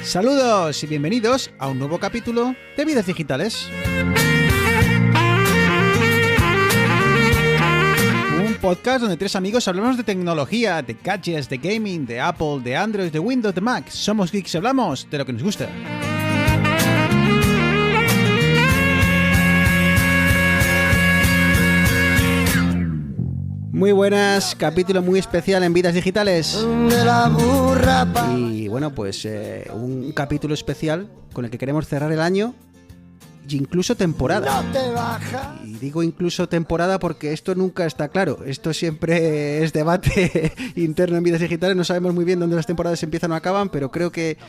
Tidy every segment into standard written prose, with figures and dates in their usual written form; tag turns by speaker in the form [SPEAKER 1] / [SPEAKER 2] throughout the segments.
[SPEAKER 1] Saludos y bienvenidos a un nuevo capítulo de Vidas Digitales. Un podcast donde tres amigos hablamos de tecnología, de gadgets, de gaming, de Apple, de Android, de Windows, de Mac. Somos geeks y hablamos de lo que nos gusta. Muy buenas, capítulo muy especial en Vidas Digitales. Y bueno, pues un capítulo especial con el que queremos cerrar el año y incluso temporada. Y digo incluso temporada porque esto nunca está claro. Esto siempre es debate interno en Vidas Digitales. No sabemos muy bien dónde las temporadas empiezan o acaban, pero creo que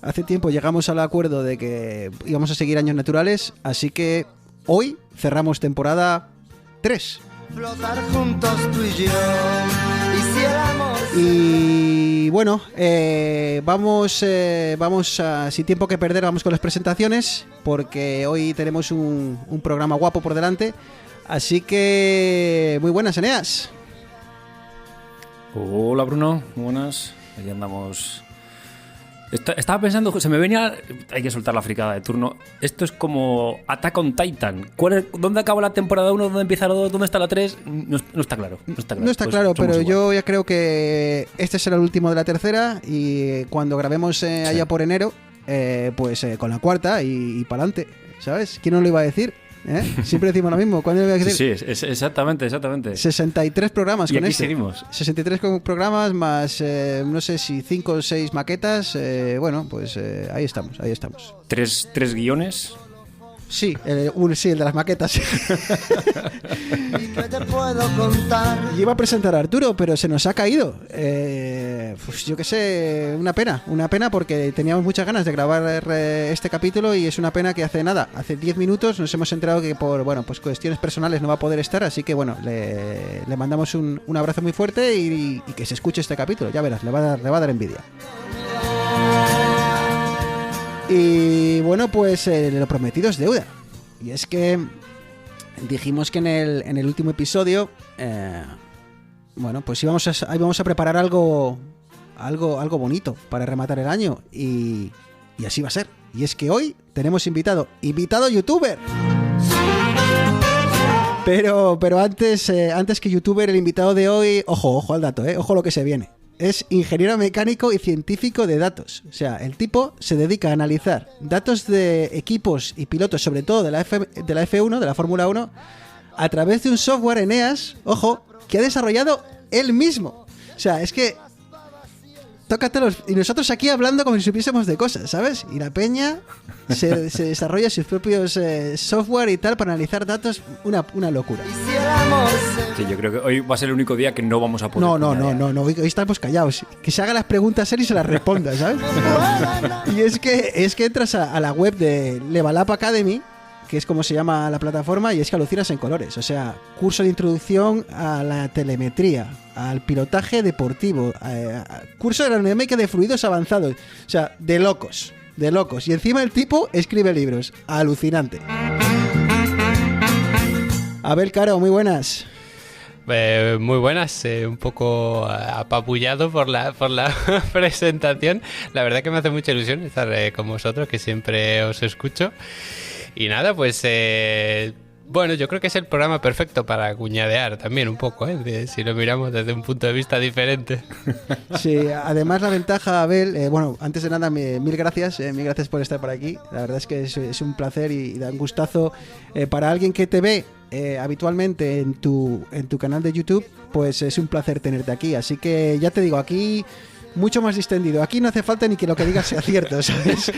[SPEAKER 1] hace tiempo llegamos al acuerdo de que íbamos a seguir años naturales. Así que hoy cerramos temporada 3. Flotar juntos tú y yo. Y bueno, vamos a, sin tiempo que perder, vamos con las presentaciones, porque hoy tenemos un programa guapo por delante. Así que muy buenas, Eneas.
[SPEAKER 2] Hola Bruno, muy buenas. Aquí andamos. Estaba pensando, se me venía. Hay que soltar la fricada de turno. Esto es como Attack on Titan. ¿Dónde acaba la temporada 1? ¿Dónde empieza la 2? ¿Dónde está la 3? No está claro.
[SPEAKER 1] No está claro, pero yo ya creo que este será el último de la tercera. Y cuando grabemos allá por enero, pues con la cuarta y para adelante, ¿sabes? ¿Quién nos lo iba a decir? Siempre decimos lo mismo. ¿Cuándo le voy a decir?
[SPEAKER 2] Sí, exactamente.
[SPEAKER 1] 63 programas
[SPEAKER 2] y
[SPEAKER 1] con
[SPEAKER 2] aquí
[SPEAKER 1] este.
[SPEAKER 2] seguimos.
[SPEAKER 1] 63 programas más, no sé si 5 o 6 maquetas. Bueno, pues ahí estamos.
[SPEAKER 2] ¿Tres guiones?
[SPEAKER 1] Sí, el de las maquetas. ¿Y qué te puedo contar? Yo iba a presentar a Arturo, pero se nos ha caído. Pues yo qué sé, una pena porque teníamos muchas ganas de grabar este capítulo y es una pena que hace 10 minutos nos hemos enterado que por pues cuestiones personales no va a poder estar, así que bueno, le mandamos un abrazo muy fuerte y que se escuche este capítulo, ya verás, le va a dar envidia. Y bueno, pues lo prometido es deuda. Y es que dijimos que en el último episodio, bueno, pues íbamos a preparar algo bonito para rematar el año. Y así va a ser. Y es que hoy tenemos invitado youtuber. Pero antes que youtuber, el invitado de hoy, ojo al dato, ojo lo que se viene. Es ingeniero mecánico y científico de datos. O sea, el tipo se dedica a analizar datos de equipos y pilotos, sobre todo de la F1, de la Fórmula 1, a través de un software Eneas, ojo, que ha desarrollado él mismo. O sea, es que tócatelos. Y nosotros aquí hablando como si supiésemos de cosas, ¿sabes? Y la peña se desarrolla sus propios software y tal para analizar datos. Una locura.
[SPEAKER 2] Sí, yo creo que hoy va a ser el único día que no vamos a poder.
[SPEAKER 1] No. Hoy estamos callados. Que se haga las preguntas él y se las responda, ¿sabes? Y es que entras a la web de Level Up Academy, que es como se llama la plataforma, y es que alucinas en colores. O sea, curso de introducción a la telemetría, al pilotaje deportivo, curso de aerodinámica de fluidos avanzados. O sea, de locos. Y encima el tipo escribe libros. Alucinante. Abel Caro, muy buenas.
[SPEAKER 3] Muy buenas, un poco apabullado por la presentación. La verdad que me hace mucha ilusión estar con vosotros, que siempre os escucho. Y nada, pues bueno, yo creo que es el programa perfecto para cuñadear también un poco, si lo miramos desde un punto de vista diferente.
[SPEAKER 1] Sí, además la ventaja, Abel, bueno, antes de nada, mil gracias por estar por aquí. La verdad es que es un placer y da un gustazo para alguien que te ve habitualmente en tu canal de YouTube, pues es un placer tenerte aquí. Así que ya te digo, aquí mucho más distendido. Aquí no hace falta ni que lo que digas sea cierto, ¿sabes?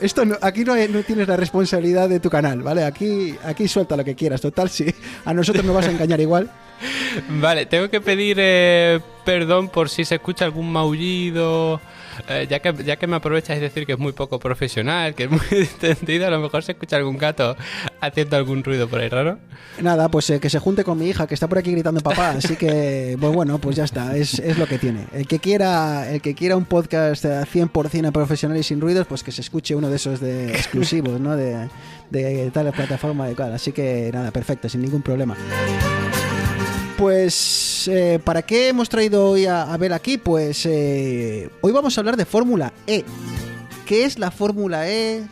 [SPEAKER 1] Esto no, aquí no tienes la responsabilidad de tu canal, ¿vale? Aquí suelta lo que quieras. Total, sí, a nosotros nos vas a engañar igual.
[SPEAKER 3] Vale, tengo que pedir perdón por si se escucha algún maullido. Ya que me aprovechas de decir que es muy poco profesional, que es muy distendido, a lo mejor se escucha algún gato haciendo algún ruido por ahí raro.
[SPEAKER 1] Nada, pues que se junte con mi hija, que está por aquí gritando papá, así que bueno, pues ya está, es lo que tiene. El que quiera un podcast 100% profesional y sin ruidos, pues que se escuche uno de esos de exclusivos, ¿no? De tal plataforma de cual. Así que nada, perfecto, sin ningún problema. Pues, ¿para qué hemos traído hoy a Abel aquí? Pues hoy vamos a hablar de Fórmula E, ¿qué es la Fórmula E?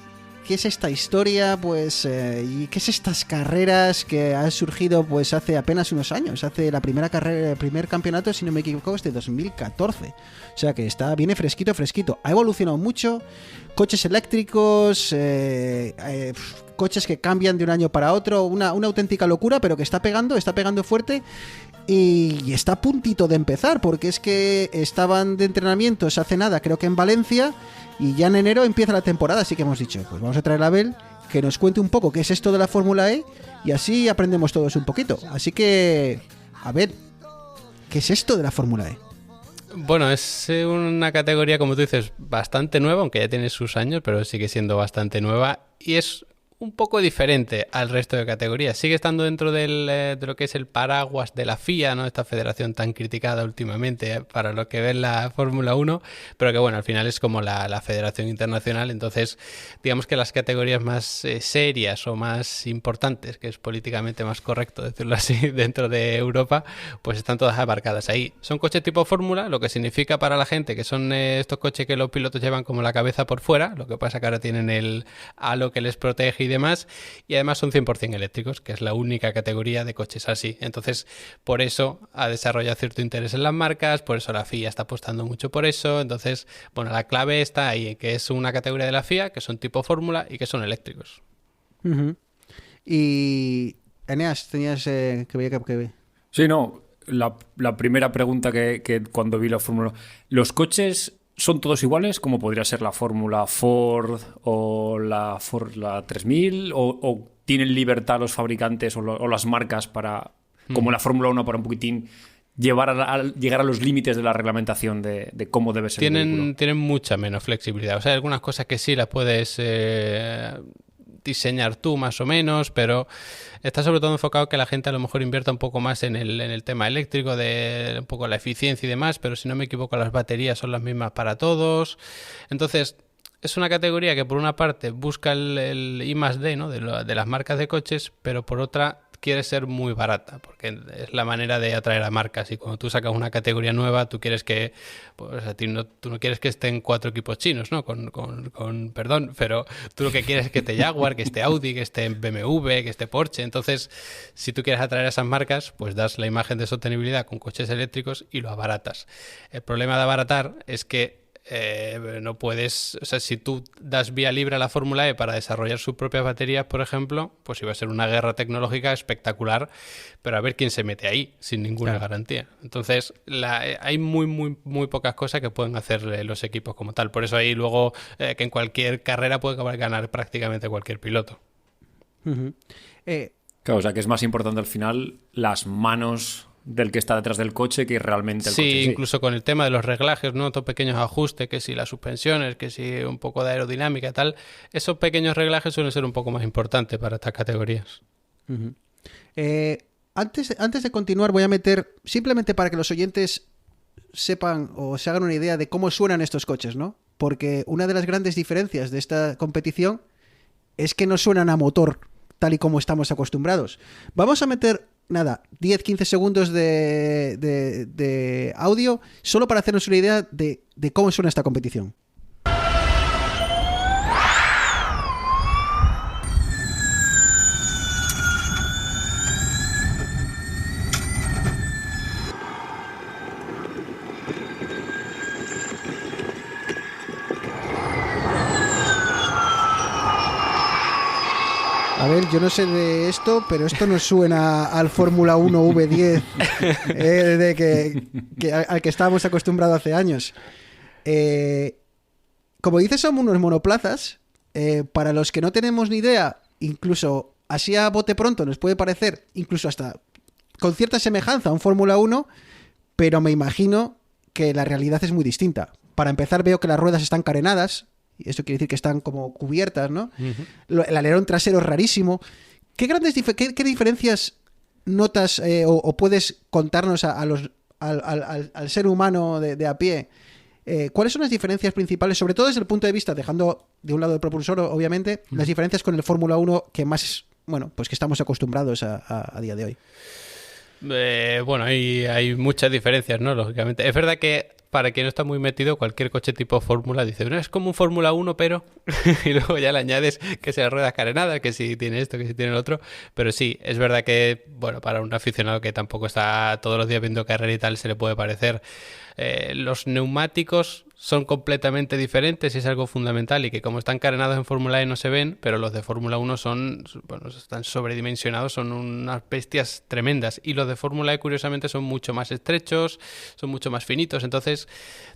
[SPEAKER 1] ¿Qué es esta historia? Pues, ¿y qué es estas carreras que han surgido pues hace apenas unos años? Hace la primera carrera, el primer campeonato, si no me equivoco, es de 2014. O sea que viene fresquito, fresquito. Ha evolucionado mucho. Coches eléctricos, coches que cambian de un año para otro. Una auténtica locura, pero que está pegando fuerte. Y está a puntito de empezar, porque es que estaban de entrenamientos hace nada, creo que en Valencia, y ya en enero empieza la temporada, así que hemos dicho, pues vamos a traer a Abel que nos cuente un poco qué es esto de la Fórmula E, y así aprendemos todos un poquito. Así que, a ver, ¿qué es esto de la Fórmula E?
[SPEAKER 3] Bueno, es una categoría, como tú dices, bastante nueva, aunque ya tiene sus años, pero sigue siendo bastante nueva, y es un poco diferente al resto de categorías. Sigue estando dentro de lo que es el paraguas de la FIA, ¿no? Esta federación tan criticada últimamente para lo que ve la Fórmula 1, pero que bueno, al final es como la federación internacional. Entonces, digamos que las categorías más serias o más importantes, que es políticamente más correcto decirlo así, dentro de Europa, pues están todas abarcadas ahí. Son coches tipo Fórmula, lo que significa para la gente que son estos coches que los pilotos llevan como la cabeza por fuera, lo que pasa que ahora tienen el halo que les protege y demás, y además son 100% eléctricos, que es la única categoría de coches así. Entonces, por eso ha desarrollado cierto interés en las marcas, por eso la FIA está apostando mucho por eso. Entonces, bueno, la clave está ahí, que es una categoría de la FIA, que son tipo Fórmula y que son eléctricos.
[SPEAKER 1] Uh-huh. Y Eneas, tenías que ver.
[SPEAKER 2] Sí, no, la primera pregunta que cuando vi la Fórmula, ¿los coches son todos iguales, como podría ser la Fórmula Ford o la Ford 3000, o tienen libertad los fabricantes o las marcas para, como la Fórmula 1, para un poquitín llegar a los límites de la reglamentación de cómo debe ser el vehículo?
[SPEAKER 3] Tienen mucha menos flexibilidad. O sea, hay algunas cosas que sí las puedes diseñar tú más o menos, pero está sobre todo enfocado que la gente a lo mejor invierta un poco más en el tema eléctrico, de un poco la eficiencia y demás, pero si no me equivoco las baterías son las mismas para todos. Entonces es una categoría que por una parte busca el I+D, ¿no? de las marcas de coches, pero por otra quiere ser muy barata, porque es la manera de atraer a marcas. Y cuando tú sacas una categoría nueva, tú quieres que, pues tú no quieres que estén 4 equipos chinos, ¿no? Con perdón, pero tú lo que quieres es que esté Jaguar, que esté Audi, que esté BMW, que esté Porsche. Entonces, si tú quieres atraer a esas marcas, pues das la imagen de sostenibilidad con coches eléctricos y lo abaratas. El problema de abaratar es que no puedes, o sea, si tú das vía libre a la Fórmula E para desarrollar sus propias baterías, por ejemplo, pues iba a ser una guerra tecnológica espectacular, pero a ver quién se mete ahí sin ninguna garantía. Entonces, hay muy pocas cosas que pueden hacer los equipos como tal. Por eso ahí luego que en cualquier carrera puede ganar prácticamente cualquier piloto.
[SPEAKER 1] Uh-huh.
[SPEAKER 2] Claro, o sea que es más importante al final las manos del que está detrás del coche que realmente el coche.
[SPEAKER 3] Sí, incluso con el tema de los reglajes, ¿no? Estos pequeños ajustes, que si las suspensiones, que si un poco de aerodinámica y tal, esos pequeños reglajes suelen ser un poco más importantes para estas categorías.
[SPEAKER 1] Uh-huh. Antes de continuar voy a meter, simplemente para que los oyentes sepan o se hagan una idea de cómo suenan estos coches, ¿no? Porque una de las grandes diferencias de esta competición es que no suenan a motor tal y como estamos acostumbrados. Vamos a meter 10-15 segundos de audio solo para hacernos una idea de cómo suena esta competición. A ver, yo no sé de esto, pero esto nos suena al Fórmula 1 V10 al que estábamos acostumbrados hace años. Como dices, son unos monoplazas. Para los que no tenemos ni idea, incluso así a bote pronto nos puede parecer, incluso hasta con cierta semejanza a un Fórmula 1, pero me imagino que la realidad es muy distinta. Para empezar, veo que las ruedas están carenadas. Y eso quiere decir que están como cubiertas, ¿no? Uh-huh. El alerón trasero es rarísimo. ¿Qué qué diferencias notas o puedes contarnos al ser humano de a pie? ¿Cuáles son las diferencias principales, sobre todo desde el punto de vista, dejando de un lado el propulsor, obviamente, las diferencias con el Fórmula 1 que más, bueno, pues que estamos acostumbrados a día de hoy?
[SPEAKER 3] Bueno, hay muchas diferencias, ¿no? Lógicamente. Es verdad que para quien no está muy metido, cualquier coche tipo Fórmula dice, no, es como un Fórmula 1, pero... y luego ya le añades que sea ruedas carenadas, que si tiene esto, que si tiene lo otro. Pero sí, es verdad que, bueno, para un aficionado que tampoco está todos los días viendo carrera y tal, se le puede parecer. Los neumáticos son completamente diferentes y es algo fundamental, y que como están carenados en Fórmula E no se ven, pero los de Fórmula 1 son, bueno, están sobredimensionados, son unas bestias tremendas, y los de Fórmula E curiosamente son mucho más estrechos, son mucho más finitos, entonces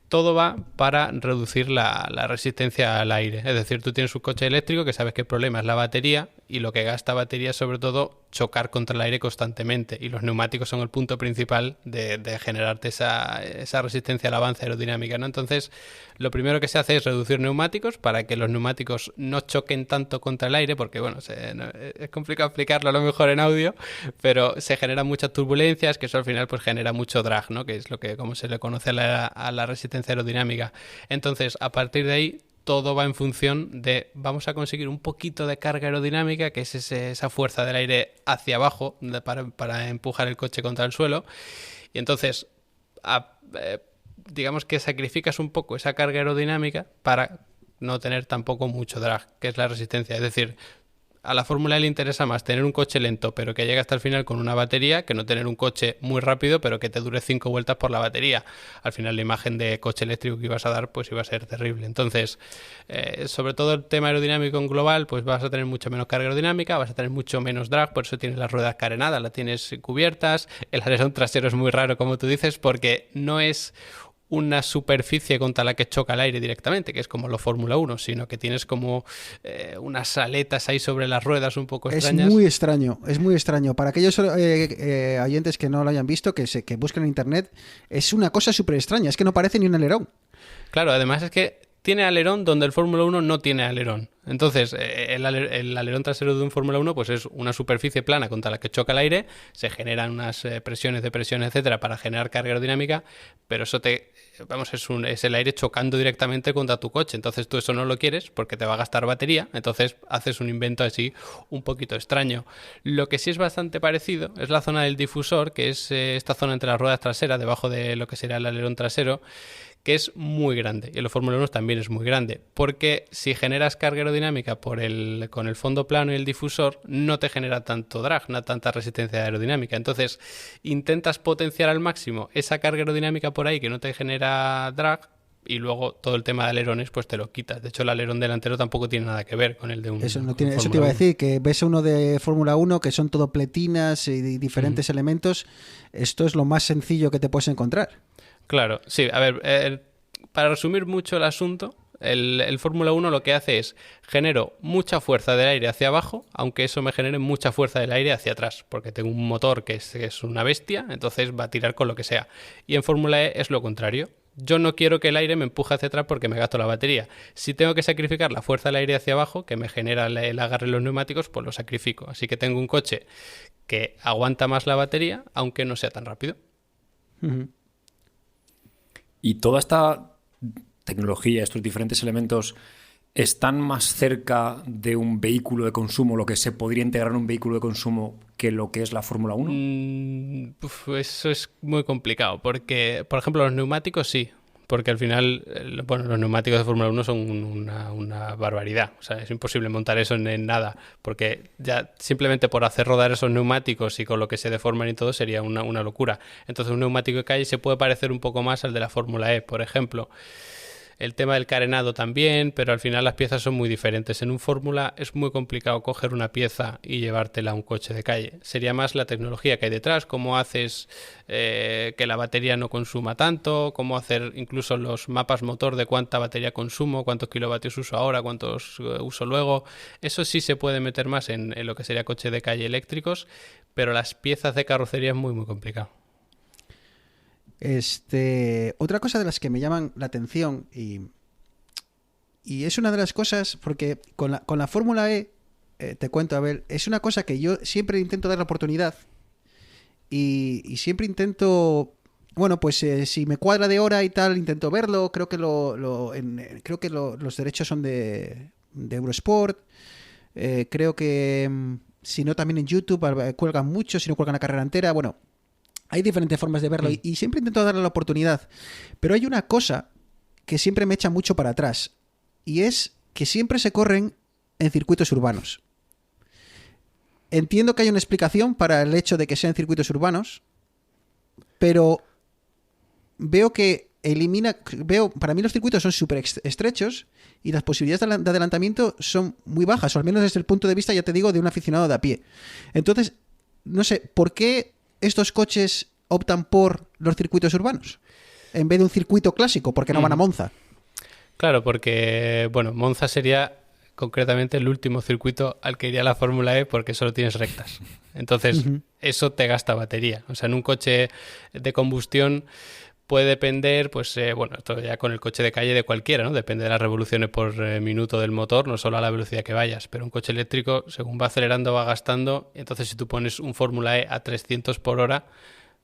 [SPEAKER 3] todo va para reducir la resistencia al aire. Es decir, tú tienes un coche eléctrico que sabes que el problema es la batería, y lo que gasta batería es sobre todo chocar contra el aire constantemente, y los neumáticos son el punto principal de generarte esa resistencia al avance aerodinámica, ¿no? Entonces, lo primero que se hace es reducir neumáticos para que los neumáticos no choquen tanto contra el aire, porque bueno, es complicado explicarlo a lo mejor en audio, pero se generan muchas turbulencias, que eso al final pues genera mucho drag, ¿no? Que es lo que como se le conoce a la resistencia aerodinámica. Entonces, a partir de ahí, todo va en función de vamos a conseguir un poquito de carga aerodinámica, que es esa fuerza del aire hacia abajo para empujar el coche contra el suelo. Y entonces, digamos que sacrificas un poco esa carga aerodinámica para no tener tampoco mucho drag, que es la resistencia. Es decir, a la Fórmula E le interesa más tener un coche lento pero que llegue hasta el final con una batería, que no tener un coche muy rápido pero que te dure 5 vueltas por la batería. Al final la imagen de coche eléctrico que ibas a dar pues iba a ser terrible. Entonces, sobre todo el tema aerodinámico en global, pues vas a tener mucho menos carga aerodinámica, vas a tener mucho menos drag, por eso tienes las ruedas carenadas, las tienes cubiertas. El alerón trasero es muy raro, como tú dices, porque no es una superficie contra la que choca el aire directamente, que es como los Fórmula 1, sino que tienes como unas aletas ahí sobre las ruedas un poco extrañas.
[SPEAKER 1] Es muy extraño, es muy extraño. Para aquellos oyentes que no lo hayan visto, que busquen en internet, es una cosa súper extraña, es que no parece ni un alerón.
[SPEAKER 3] Claro, además es que tiene alerón donde el Fórmula 1 no tiene alerón. Entonces, el alerón trasero de un Fórmula 1 pues es una superficie plana contra la que choca el aire, se generan unas presiones, depresiones, etcétera, para generar carga aerodinámica, pero eso es el aire chocando directamente contra tu coche. Entonces tú eso no lo quieres porque te va a gastar batería, entonces haces un invento así un poquito extraño. Lo que sí es bastante parecido es la zona del difusor, que es esta zona entre las ruedas traseras, debajo de lo que será el alerón trasero, que es muy grande, y en los Fórmula 1 también es muy grande, porque si generas carga aerodinámica con el fondo plano y el difusor, no te genera tanto drag, no tanta resistencia aerodinámica. Entonces, intentas potenciar al máximo esa carga aerodinámica por ahí que no te genera drag, y luego todo el tema de alerones pues te lo quitas. De hecho, el alerón delantero tampoco tiene nada que ver con el de un
[SPEAKER 1] Eso te iba a decir, que ves uno de Fórmula 1 que son todo pletinas y diferentes elementos. Esto es lo más sencillo que te puedes encontrar.
[SPEAKER 3] Claro, sí, a ver, para resumir mucho el asunto, el Fórmula 1 lo que hace es genero mucha fuerza del aire hacia abajo, aunque eso me genere mucha fuerza del aire hacia atrás, porque tengo un motor que es una bestia, entonces va a tirar con lo que sea. Y en Fórmula E es lo contrario. Yo no quiero que el aire me empuje hacia atrás porque me gasto la batería. Si tengo que sacrificar la fuerza del aire hacia abajo, que me genera el agarre de los neumáticos, pues lo sacrifico. Así que tengo un coche que aguanta más la batería, aunque no sea tan rápido.
[SPEAKER 1] Uh-huh.
[SPEAKER 2] Y toda esta tecnología, estos diferentes elementos, ¿están más cerca de un vehículo de consumo, lo que se podría integrar en un vehículo de consumo, que lo que es la Fórmula 1?
[SPEAKER 3] Eso es muy complicado, porque, por ejemplo, los neumáticos sí, porque al final, bueno, los neumáticos de Fórmula 1 son una barbaridad. O sea, es imposible montar eso en nada, porque ya simplemente por hacer rodar esos neumáticos y con lo que se deforman y todo sería una locura. Entonces un neumático de calle se puede parecer un poco más al de la Fórmula E, por ejemplo. El tema del carenado también, pero al final las piezas son muy diferentes. En un Fórmula es muy complicado coger una pieza y llevártela a un coche de calle. Sería más la tecnología que hay detrás, cómo haces que la batería no consuma tanto, cómo hacer incluso los mapas motor de cuánta batería consumo, cuántos kilovatios uso ahora, cuántos uso luego. Eso sí se puede meter más en lo que sería coche de calle eléctricos, pero las piezas de carrocería es muy, muy complicado.
[SPEAKER 1] Otra cosa de las que me llaman la atención y es una de las cosas, porque con la Fórmula E, te cuento, Abel, es una cosa que yo siempre intento dar la oportunidad y siempre intento, bueno, pues si me cuadra de hora y tal, intento verlo. Creo que los derechos son de Eurosport. Creo que si no también en YouTube cuelgan mucho, si no cuelgan la carrera entera. Bueno, Hay diferentes formas de verlo y siempre intento darle la oportunidad. Pero hay una cosa que siempre me echa mucho para atrás y es que siempre se corren en circuitos urbanos. Entiendo que hay una explicación para el hecho de que sean circuitos urbanos, pero veo que para mí los circuitos son súper estrechos y las posibilidades de adelantamiento son muy bajas, o al menos desde el punto de vista, ya te digo, de un aficionado de a pie. Entonces, no sé, ¿por qué estos coches optan por los circuitos urbanos en vez de un circuito clásico? ¿Por qué no van a Monza?
[SPEAKER 3] Claro, porque, bueno, Monza sería concretamente el último circuito al que iría la Fórmula E porque solo tienes rectas. Entonces, eso te gasta batería. O sea, en un coche de combustión puede depender, pues, bueno, esto ya con el coche de calle de cualquiera, ¿no? Depende de las revoluciones por minuto del motor, no solo a la velocidad que vayas. Pero un coche eléctrico, según va acelerando, va gastando. Entonces, si tú pones un Fórmula E a 300 por hora,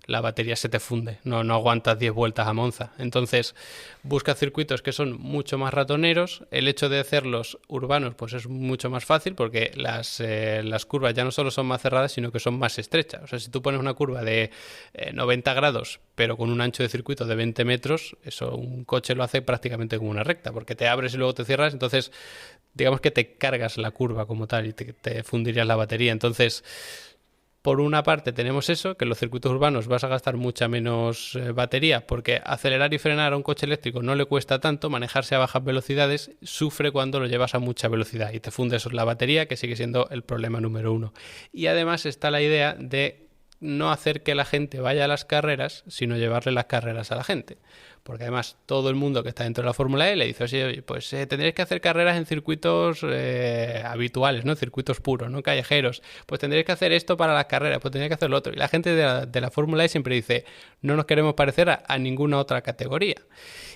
[SPEAKER 3] la batería se te funde, no aguantas 10 vueltas a Monza. Entonces, busca circuitos que son mucho más ratoneros. El hecho de hacerlos urbanos pues es mucho más fácil porque las curvas ya no solo son más cerradas, sino que son más estrechas. O sea, si tú pones una curva de 90 grados, pero con un ancho de circuito de 20 metros, eso un coche lo hace prácticamente como una recta, porque te abres y luego te cierras, entonces digamos que te cargas la curva como tal y te fundirías la batería. Entonces, por una parte tenemos eso, que en los circuitos urbanos vas a gastar mucha menos batería porque acelerar y frenar a un coche eléctrico no le cuesta tanto, manejarse a bajas velocidades sufre cuando lo llevas a mucha velocidad y te fundes la batería, que sigue siendo el problema número uno. Y además está la idea de no hacer que la gente vaya a las carreras, sino llevarle las carreras a la gente. Porque además todo el mundo que está dentro de la Fórmula E le dice, oye, pues tendréis que hacer carreras en circuitos habituales, ¿no? Circuitos puros, no callejeros. Pues tendréis que hacer esto para las carreras, pues tendréis que hacer lo otro. Y la gente de la Fórmula E siempre dice, no nos queremos parecer a ninguna otra categoría.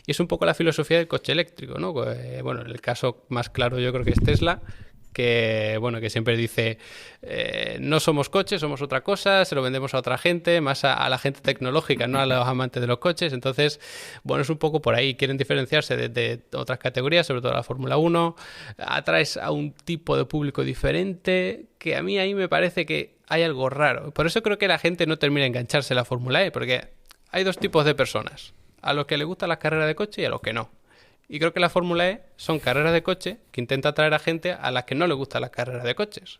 [SPEAKER 3] Y es un poco la filosofía del coche eléctrico, ¿no? Bueno, el caso más claro yo creo que es Tesla, que bueno, que siempre dice no somos coches, somos otra cosa, se lo vendemos a otra gente, más a la gente tecnológica, no a los amantes de los coches. Entonces, bueno, es un poco por ahí, quieren diferenciarse de otras categorías, sobre todo la Fórmula 1, atraes a un tipo de público diferente, que a mí ahí me parece que hay algo raro. Por eso creo que la gente no termina de engancharse en la Fórmula E, porque hay dos tipos de personas, a los que les gustan las carreras de coche y a los que no. Y creo que la Fórmula E son carreras de coche que intenta atraer a gente a las que no le gustan las carreras de coches.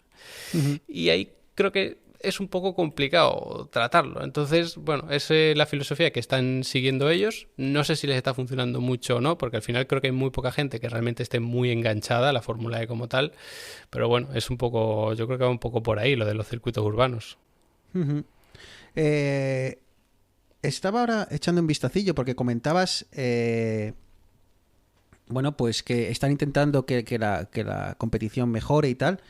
[SPEAKER 3] Y ahí creo que es un poco complicado tratarlo. Entonces, bueno, es la filosofía que están siguiendo ellos. No sé si les está funcionando mucho o no, porque al final creo que hay muy poca gente que realmente esté muy enganchada a la Fórmula E como tal. Pero bueno, es un poco, yo creo que va un poco por ahí lo de los circuitos urbanos.
[SPEAKER 1] Estaba ahora echando un vistacillo porque comentabas... bueno, pues que están intentando que la competición mejore y tal.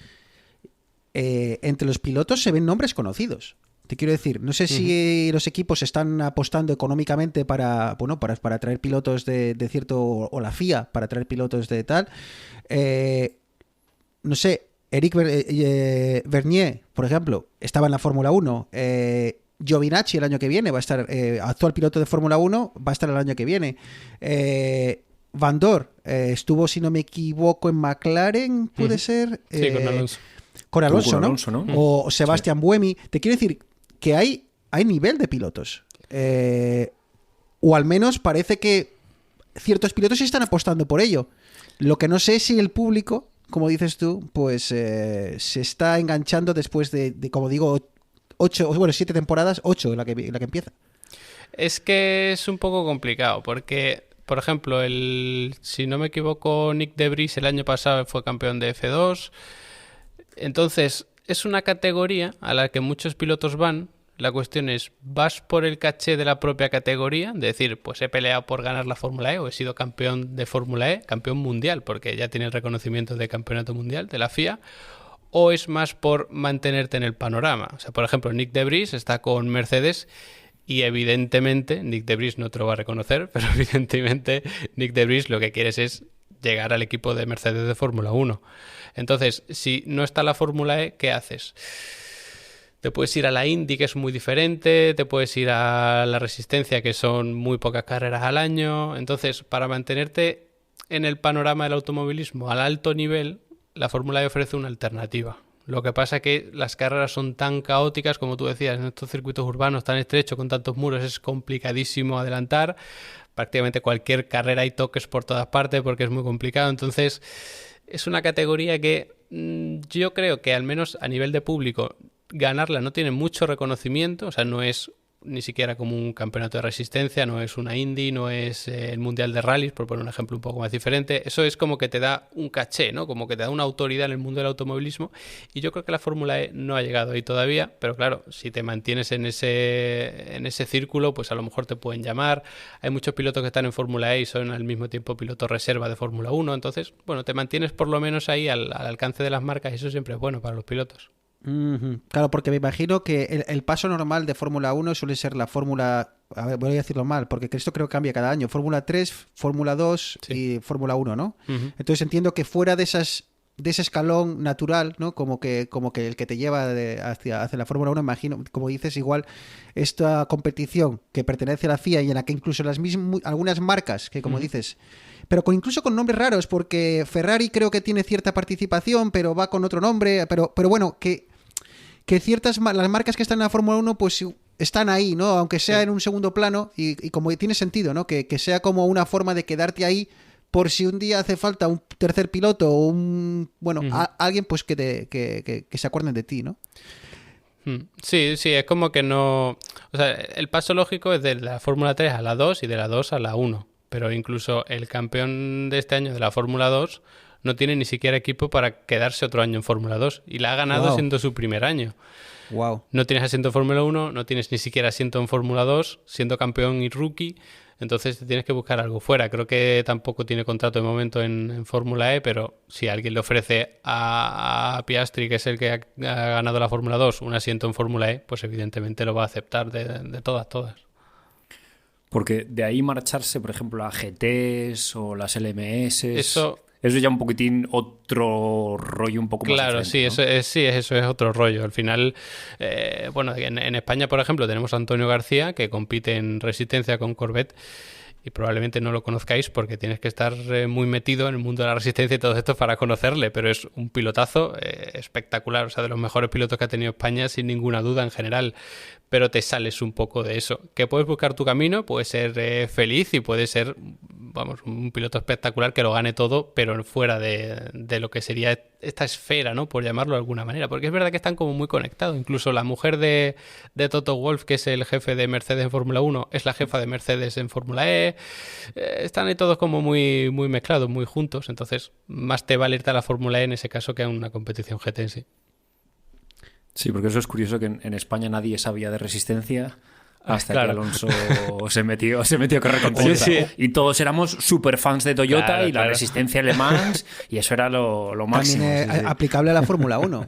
[SPEAKER 1] Entre los pilotos se ven nombres conocidos. Te quiero decir, no sé si los equipos están apostando económicamente para traer pilotos de cierto, o la FIA para traer pilotos de tal. No sé, Eric Vernier, por ejemplo, estaba en la Fórmula 1. Giovinazzi el año que viene va a estar, actual piloto de Fórmula 1, va a estar el año que viene. Van Dor estuvo, si no me equivoco, en McLaren, puede ser.
[SPEAKER 3] Sí, con Alonso.
[SPEAKER 1] Con Alonso,
[SPEAKER 2] con
[SPEAKER 1] ¿no?
[SPEAKER 2] Alonso, ¿no?
[SPEAKER 1] O Sebastián Buemi. Te quiero decir que hay nivel de pilotos. O al menos parece que ciertos pilotos sí están apostando por ello. Lo que no sé es si el público, como dices tú, pues se está enganchando después de como digo, 7 temporadas, 8 la que empieza.
[SPEAKER 3] Es que es un poco complicado porque... Por ejemplo, si no me equivoco, Nick De Vries el año pasado fue campeón de F2. Entonces, es una categoría a la que muchos pilotos van. La cuestión es, ¿vas por el caché de la propia categoría? De decir, pues he peleado por ganar la Fórmula E o he sido campeón de Fórmula E, campeón mundial, porque ya tiene el reconocimiento de campeonato mundial de la FIA. ¿O es más por mantenerte en el panorama? O sea, por ejemplo, Nick De Vries está con Mercedes. Y evidentemente, Nick De Vries no te lo va a reconocer, pero evidentemente Nick De Vries lo que quieres es llegar al equipo de Mercedes de Fórmula 1. Entonces, si no está la Fórmula E, ¿qué haces? Te puedes ir a la Indy, que es muy diferente, te puedes ir a la Resistencia, que son muy pocas carreras al año. Entonces, para mantenerte en el panorama del automovilismo al alto nivel, la Fórmula E ofrece una alternativa. Lo que pasa es que las carreras son tan caóticas, como tú decías, en estos circuitos urbanos tan estrechos, con tantos muros, es complicadísimo adelantar. Prácticamente cualquier carrera hay toques por todas partes porque es muy complicado. Entonces, es una categoría que yo creo que al menos a nivel de público, ganarla no tiene mucho reconocimiento, o sea, no es ni siquiera como un campeonato de resistencia, no es una Indy, no es el Mundial de Rallys, por poner un ejemplo un poco más diferente. Eso es como que te da un caché, ¿no? Como que te da una autoridad en el mundo del automovilismo, y yo creo que la Fórmula E no ha llegado ahí todavía, pero claro, si te mantienes en ese círculo, pues a lo mejor te pueden llamar. Hay muchos pilotos que están en Fórmula E y son al mismo tiempo pilotos reserva de Fórmula 1, entonces, bueno, te mantienes por lo menos ahí al alcance de las marcas, y eso siempre es bueno para los pilotos.
[SPEAKER 1] Claro, porque me imagino que el paso normal de Fórmula 1 suele ser la Fórmula... A ver, voy a decirlo mal, porque esto creo que cambia cada año. Fórmula 3, Fórmula 2
[SPEAKER 3] Sí.
[SPEAKER 1] y Fórmula 1, ¿no? Entonces entiendo que fuera de ese escalón natural, ¿no? Como que el que te lleva hacia la Fórmula 1, imagino, como dices, igual esta competición que pertenece a la FIA y en la que incluso algunas marcas, que como dices... Pero incluso con nombres raros, porque Ferrari creo que tiene cierta participación, pero va con otro nombre, pero bueno, que las marcas que están en la Fórmula 1 pues están ahí, ¿no? Aunque sea en un segundo plano, y como tiene sentido, ¿no? Que sea como una forma de quedarte ahí por si un día hace falta un tercer piloto o alguien pues que se acuerden de ti, ¿no?
[SPEAKER 3] Sí, es como que no... O sea, el paso lógico es de la Fórmula 3 a la 2 y de la 2 a la 1. Pero incluso el campeón de este año de la Fórmula 2 no tiene ni siquiera equipo para quedarse otro año en Fórmula 2. Y la ha ganado siendo su primer año.
[SPEAKER 1] Wow.
[SPEAKER 3] No tienes asiento en Fórmula 1, no tienes ni siquiera asiento en Fórmula 2, siendo campeón y rookie. Entonces te tienes que buscar algo fuera. Creo que tampoco tiene contrato de momento en Fórmula E, pero si alguien le ofrece a Piastri, que es el que ha ganado la Fórmula 2, un asiento en Fórmula E, pues evidentemente lo va a aceptar de todas.
[SPEAKER 2] Porque de ahí marcharse, por ejemplo, a GTs o las LMS...
[SPEAKER 3] Eso
[SPEAKER 2] es ya un poquitín otro rollo un poco más
[SPEAKER 3] claro,
[SPEAKER 2] diferente,
[SPEAKER 3] sí,
[SPEAKER 2] ¿no?
[SPEAKER 3] eso es otro rollo. Al final, bueno, en España, por ejemplo, tenemos a Antonio García, que compite en resistencia con Corvette, y probablemente no lo conozcáis porque tienes que estar muy metido en el mundo de la resistencia y todo esto para conocerle, pero es un pilotazo espectacular, o sea, de los mejores pilotos que ha tenido España sin ninguna duda en general, pero te sales un poco de eso. Que puedes buscar tu camino, puedes ser feliz y puedes ser, vamos, un piloto espectacular que lo gane todo, pero fuera de lo que sería esta esfera, ¿no? Por llamarlo de alguna manera, porque es verdad que están como muy conectados. Incluso la mujer de Toto Wolff, que es el jefe de Mercedes en Fórmula 1, es la jefa de Mercedes en Fórmula E. Están ahí todos como muy, muy mezclados, muy juntos, entonces más te vale irte a la Fórmula E en ese caso que a una competición GT en sí.
[SPEAKER 2] Sí, porque eso es curioso que en España nadie sabía de resistencia hasta
[SPEAKER 3] claro.
[SPEAKER 2] que Alonso se metió a correr con Toyota.
[SPEAKER 3] Sí.
[SPEAKER 2] Y todos éramos super fans de Toyota,
[SPEAKER 3] Claro,
[SPEAKER 2] y la resistencia Le Mans, y eso era lo máximo.
[SPEAKER 1] También
[SPEAKER 2] Sí.
[SPEAKER 1] aplicable a la Fórmula 1.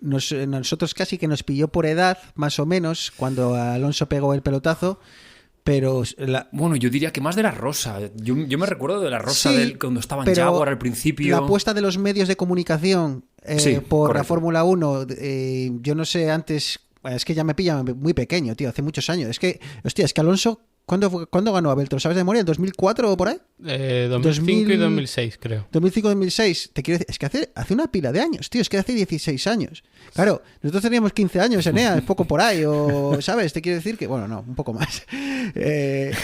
[SPEAKER 1] Nosotros casi que nos pilló por edad, más o menos, cuando Alonso pegó el pelotazo. Pero
[SPEAKER 2] Bueno, yo diría que más de la Rosa. Yo me recuerdo de la Rosa
[SPEAKER 1] sí,
[SPEAKER 2] cuando estaba en
[SPEAKER 1] pero
[SPEAKER 2] Jaguar al principio.
[SPEAKER 1] la apuesta de los medios de comunicación
[SPEAKER 2] Sí,
[SPEAKER 1] por
[SPEAKER 2] correcto.
[SPEAKER 1] la Fórmula 1, yo no sé antes, es que ya me pilla muy pequeño, tío, hace muchos años. Es que Alonso, ¿cuándo ganó Abel? ¿Te lo sabes de memoria? ¿En 2004 o por ahí?
[SPEAKER 3] 2005 y 2006, creo.
[SPEAKER 1] 2005-2006, te quiero decir, es que hace una pila de años, tío, es que hace 16 años. Claro, nosotros teníamos 15 años, Enea, es poco por ahí, o, ¿sabes? Te quiero decir que, bueno, no, un poco más. Es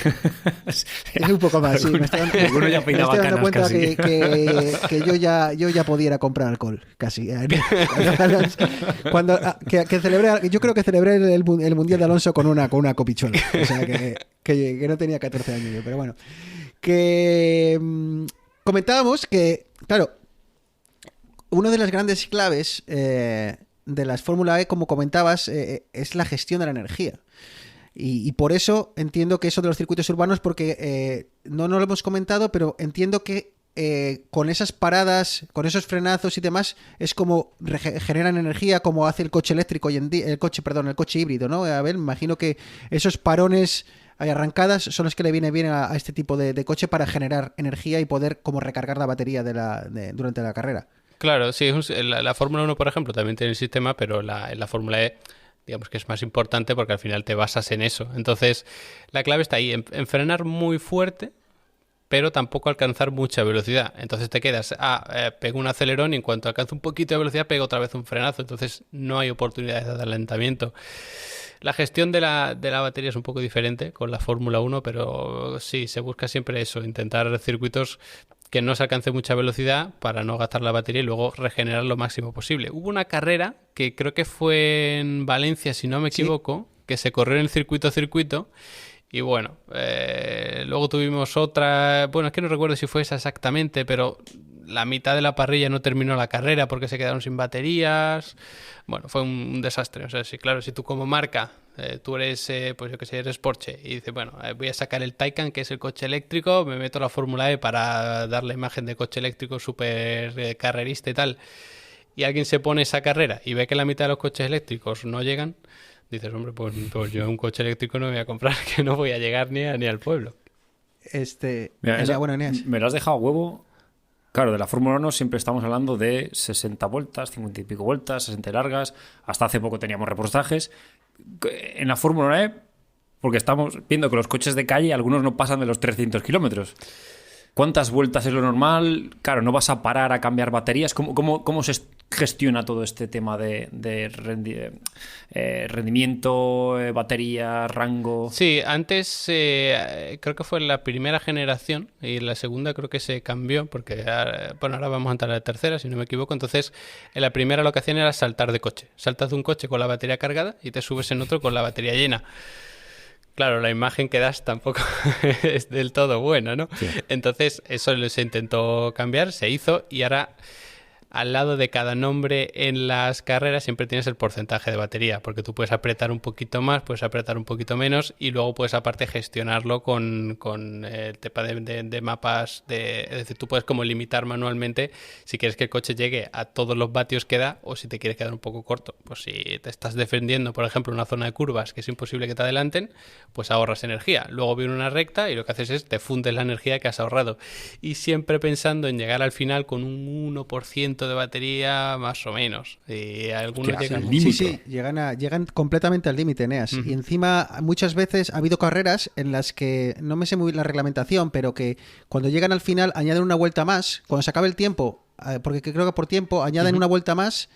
[SPEAKER 1] un poco más, sí. Me estoy
[SPEAKER 2] Alguno ya peinaba
[SPEAKER 1] dando
[SPEAKER 2] canas
[SPEAKER 1] cuenta
[SPEAKER 2] casi.
[SPEAKER 1] que yo ya podía ir a comprar alcohol, casi. Que celebré, yo creo que celebré el Mundial de Alonso con una copichuela. O sea, que no tenía 14 años yo, pero bueno. Que comentábamos que, claro, una de las grandes claves de las Fórmula E, como comentabas, es la gestión de la energía. Y por eso entiendo que eso de los circuitos urbanos, porque no lo hemos comentado, pero entiendo que con esas paradas, con esos frenazos y demás, es como generan energía, como hace el coche eléctrico hoy en día, el coche híbrido, ¿no? A ver, me imagino que esos parones y arrancadas son los que le viene bien a este tipo de coche para generar energía y poder como recargar la batería durante la carrera.
[SPEAKER 3] Claro, sí, la Fórmula 1, por ejemplo, también tiene el sistema, pero en la Fórmula E, digamos que es más importante porque al final te basas en eso. Entonces, la clave está ahí, en frenar muy fuerte, pero tampoco alcanzar mucha velocidad. Entonces te quedas, pego un acelerón y en cuanto alcanzo un poquito de velocidad pego otra vez un frenazo. Entonces no hay oportunidades de adelantamiento. La gestión de la batería es un poco diferente con la Fórmula 1, pero sí, se busca siempre eso, intentar circuitos que no se alcance mucha velocidad para no gastar la batería y luego regenerar lo máximo posible. Hubo una carrera que creo que fue en Valencia, si no me equivoco, que se corrió en el circuito. Y bueno, luego tuvimos otra, bueno, es que no recuerdo si fue esa exactamente, pero la mitad de la parrilla no terminó la carrera porque se quedaron sin baterías. Bueno, fue un desastre. O sea, sí, claro, si tú como marca, tú eres, pues yo que sé, eres Porsche y dices, bueno, voy a sacar el Taycan, que es el coche eléctrico, me meto la Fórmula E para dar la imagen de coche eléctrico súper carrerista y tal, y alguien se pone esa carrera y ve que la mitad de los coches eléctricos no llegan, dices, hombre, pues yo un coche eléctrico no me voy a comprar, que no voy a llegar ni al pueblo.
[SPEAKER 2] Mira,
[SPEAKER 1] Bueno, Eneas.
[SPEAKER 2] me lo has dejado a huevo. Claro, de la Fórmula 1 siempre estamos hablando de 60 vueltas, 50 y pico vueltas, 60 largas. Hasta hace poco teníamos repostajes. En la Fórmula E, porque estamos viendo que los coches de calle, algunos no pasan de los 300 kilómetros. ¿Cuántas vueltas es lo normal? Claro, no vas a parar a cambiar baterías. ¿Cómo se gestiona todo este tema de rendimiento, batería, rango?
[SPEAKER 3] Sí, antes creo que fue la primera generación y la segunda creo que se cambió porque, bueno, ahora vamos a entrar a la tercera, si no me equivoco. Entonces, en la primera lo que hacían era saltar de coche. Saltas de un coche con la batería cargada y te subes en otro con la batería llena. Claro, la imagen que das tampoco es del todo buena, ¿no? Sí. Entonces, eso se intentó cambiar, se hizo y ahora al lado de cada nombre en las carreras siempre tienes el porcentaje de batería, porque tú puedes apretar un poquito más, puedes apretar un poquito menos y luego puedes aparte gestionarlo con el tema de mapas, es decir, tú puedes como limitar manualmente si quieres que el coche llegue a todos los vatios que da o si te quieres quedar un poco corto. Pues si te estás defendiendo, por ejemplo, en una zona de curvas que es imposible que te adelanten, pues ahorras energía. Luego viene una recta y lo que haces es te fundes la energía que has ahorrado. Y siempre pensando en llegar al final con un 1% de batería más o menos, y algunos llegan al
[SPEAKER 1] límite. Sí, llegan completamente al límite, Eneas. Y encima muchas veces ha habido carreras en las que no me sé muy bien la reglamentación, pero que cuando llegan al final añaden una vuelta más, cuando se acabe el tiempo, porque creo que por tiempo añaden una vuelta más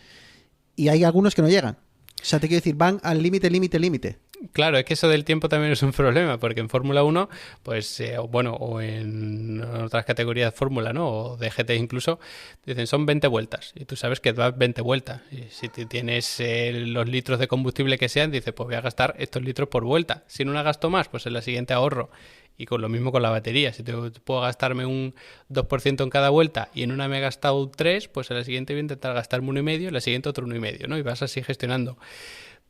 [SPEAKER 1] y hay algunos que no llegan. O sea, te quiero decir, van al límite.
[SPEAKER 3] Claro, es que eso del tiempo también es un problema, porque en Fórmula 1, pues, bueno, o en otras categorías de Fórmula, ¿no? O de GT incluso, dicen son 20 vueltas, y tú sabes que vas 20 vueltas, y si tienes los litros de combustible que sean, dices, pues voy a gastar estos litros por vuelta. Si en una gasto más, pues en la siguiente ahorro. Y con lo mismo con la batería, si puedo gastarme un 2% en cada vuelta y en una me he gastado un 3%, pues en la siguiente voy a intentar gastarme 1,5%, en la siguiente otro 1,5%, ¿no? Y vas así gestionando.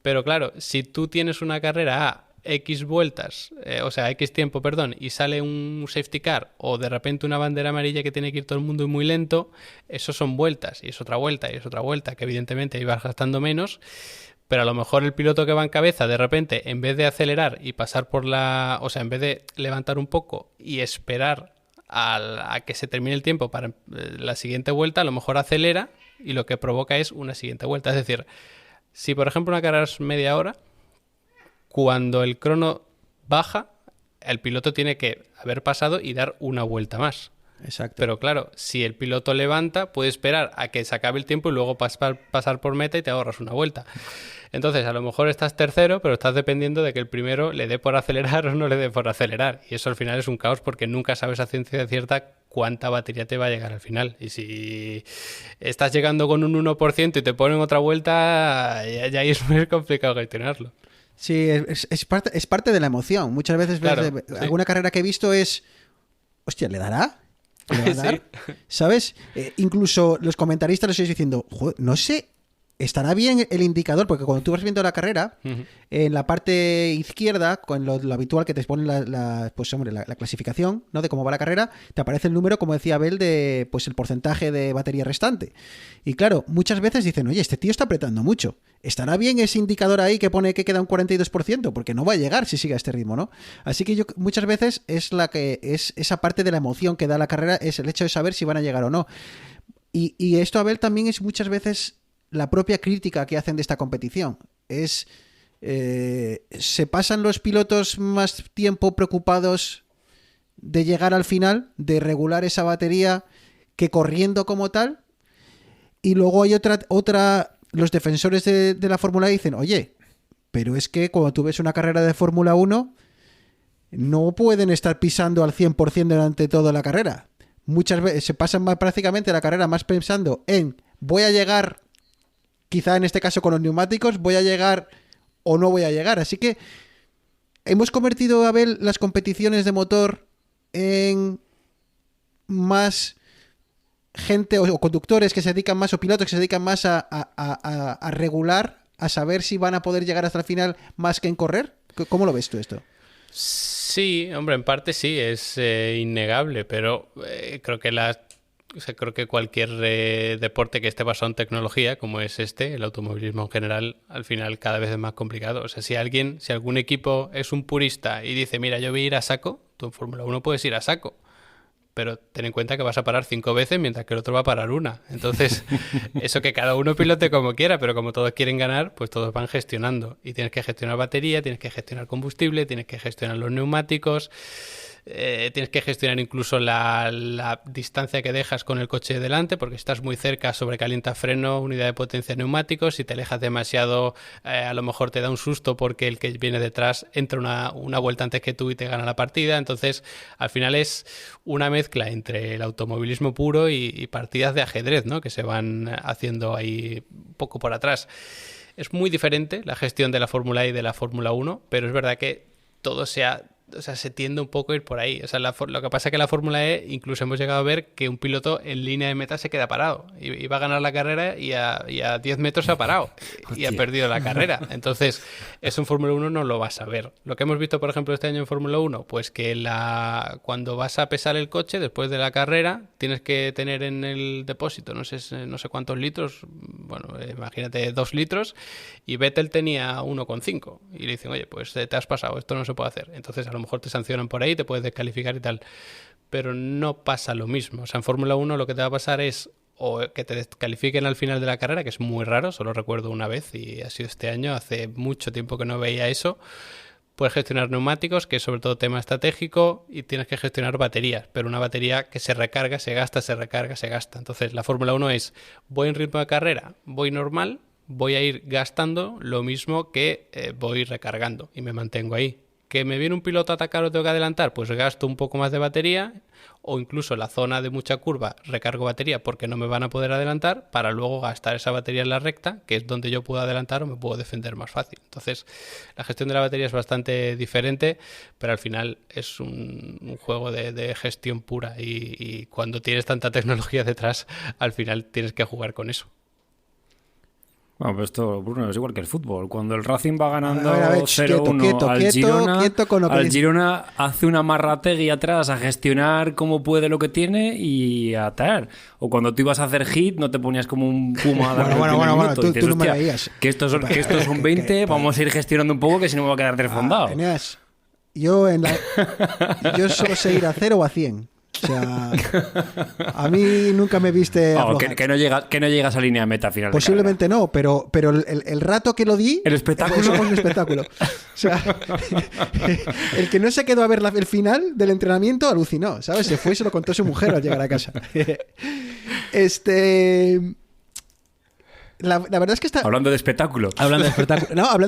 [SPEAKER 3] Pero claro, si tú tienes una carrera a X vueltas, X tiempo, perdón, y sale un safety car o de repente una bandera amarilla que tiene que ir todo el mundo muy lento, eso son vueltas, y es otra vuelta, y es otra vuelta, que evidentemente ibas gastando menos, pero a lo mejor el piloto que va en cabeza, de repente, en vez de acelerar y pasar en vez de levantar un poco y esperar a que se termine el tiempo para la siguiente vuelta, a lo mejor acelera y lo que provoca es una siguiente vuelta, es decir, si por ejemplo una carrera es media hora, cuando el crono baja, el piloto tiene que haber pasado y dar una vuelta más.
[SPEAKER 1] Exacto.
[SPEAKER 3] Pero claro, si el piloto levanta, puede esperar a que se acabe el tiempo y luego pasar por meta y te ahorras una vuelta. Entonces, a lo mejor estás tercero, pero estás dependiendo de que el primero le dé por acelerar o no le dé por acelerar. Y eso al final es un caos porque nunca sabes a ciencia cierta cuánta batería te va a llegar al final. Y si estás llegando con un 1% y te ponen otra vuelta, ya es muy complicado gestionarlo.
[SPEAKER 1] Sí, es parte de la emoción. Muchas veces
[SPEAKER 3] claro,
[SPEAKER 1] alguna carrera que he visto es, hostia, ¿le dará? ¿Le va a dar? Sí. ¿Sabes? Incluso los comentaristas les estoy diciendo, joder, no sé, estará bien el indicador, porque cuando tú vas viendo la carrera, en la parte izquierda, con lo habitual que te ponen la clasificación, ¿no? De cómo va la carrera, te aparece el número, como decía Abel, de pues el porcentaje de batería restante. Y claro, muchas veces dicen, oye, este tío está apretando mucho. ¿Estará bien ese indicador ahí que pone que queda un 42%? Porque no va a llegar si sigue a este ritmo, ¿no? Así que yo muchas veces es esa parte de la emoción que da la carrera, es el hecho de saber si van a llegar o no. Y esto, Abel, también es muchas veces la propia crítica que hacen de esta competición. Se pasan los pilotos más tiempo preocupados de llegar al final, de regular esa batería que corriendo como tal. Y luego hay otra los defensores de la Fórmula E dicen, oye, pero es que cuando tú ves una carrera de Fórmula 1, no pueden estar pisando al 100% durante toda la carrera. Muchas veces se pasan prácticamente la carrera más pensando en voy a llegar, quizá en este caso con los neumáticos, voy a llegar o no voy a llegar. Así que hemos convertido, Abel, las competiciones de motor en más gente o conductores que se dedican más o pilotos que se dedican más a regular, a saber si van a poder llegar hasta el final más que en correr. ¿Cómo lo ves tú esto?
[SPEAKER 3] Sí, hombre, en parte sí, es innegable, pero creo que creo que cualquier deporte que esté basado en tecnología, como es el automovilismo en general, al final cada vez es más complicado. O sea, si algún equipo es un purista y dice, mira, yo voy a ir a saco, tú en Fórmula 1 puedes ir a saco, pero ten en cuenta que vas a parar 5 veces mientras que el otro va a parar una. Entonces, eso que cada uno pilote como quiera, pero como todos quieren ganar, pues todos van gestionando. Y tienes que gestionar batería, tienes que gestionar combustible, tienes que gestionar los neumáticos, tienes que gestionar incluso la distancia que dejas con el coche de delante, porque si estás muy cerca sobrecalienta freno, unidad de potencia, neumáticos. Si te alejas demasiado, a lo mejor te da un susto porque el que viene detrás entra una vuelta antes que tú y te gana la partida. Entonces, al final es una mezcla entre el automovilismo puro y partidas de ajedrez, ¿no?, que se van haciendo ahí un poco por atrás. Es muy diferente la gestión de la Fórmula E y de la Fórmula 1, pero es verdad que todo se tiende un poco a ir por ahí. O sea, lo que pasa es que la Fórmula E incluso hemos llegado a ver que un piloto en línea de meta se queda parado. Y va a ganar la carrera y a 10 metros se ha parado y ha perdido la carrera. Entonces, eso en Fórmula 1 no lo vas a ver. Lo que hemos visto, por ejemplo, este año en Fórmula 1, pues que cuando vas a pesar el coche después de la carrera, tienes que tener en el depósito, no sé cuántos litros, bueno, imagínate 2 litros, y Vettel tenía 1,5. Y le dicen, oye, pues te has pasado, esto no se puede hacer. Entonces, a lo mejor te sancionan por ahí, te puedes descalificar y tal, pero no pasa lo mismo. O sea, en Fórmula 1 lo que te va a pasar es o que te descalifiquen al final de la carrera, que es muy raro, solo recuerdo una vez y ha sido este año, hace mucho tiempo que no veía eso. Puedes gestionar neumáticos, que es sobre todo tema estratégico, y tienes que gestionar baterías, pero una batería que se recarga, se gasta, se recarga, se gasta. Entonces la Fórmula 1 es, voy en ritmo de carrera, voy normal, voy a ir gastando lo mismo que voy recargando y me mantengo ahí. ¿Que me viene un piloto a atacar o tengo que adelantar? Pues gasto un poco más de batería, o incluso en la zona de mucha curva recargo batería porque no me van a poder adelantar, para luego gastar esa batería en la recta, que es donde yo puedo adelantar o me puedo defender más fácil. Entonces, la gestión de la batería es bastante diferente, pero al final es un juego de gestión pura y cuando tienes tanta tecnología detrás, al final tienes que jugar con eso.
[SPEAKER 2] Bueno, pues esto, Bruno, es igual que el fútbol. Cuando el Racing va ganando
[SPEAKER 1] 0-1
[SPEAKER 2] al Girona hace una marrategui atrás a gestionar como puede lo que tiene y a atar. O cuando tú ibas a hacer hit, no te ponías como un puma a dar
[SPEAKER 1] bueno, tú no me veías.
[SPEAKER 2] Que estos son 20, vamos a ir gestionando un poco, que si no me va a quedar desfondado.
[SPEAKER 1] Yo solo sé ir a 0 o a 100. O sea, a mí nunca me viste
[SPEAKER 2] que no llegas a línea de meta final.
[SPEAKER 1] Posiblemente no, pero el rato que lo di,
[SPEAKER 2] el espectáculo.
[SPEAKER 1] Somos un espectáculo. O sea, el que no se quedó a ver el final del entrenamiento alucinó, ¿sabes? Se fue y se lo contó a su mujer al llegar a casa. La verdad es que está...
[SPEAKER 2] Hablando de espectáculo.
[SPEAKER 1] Hablando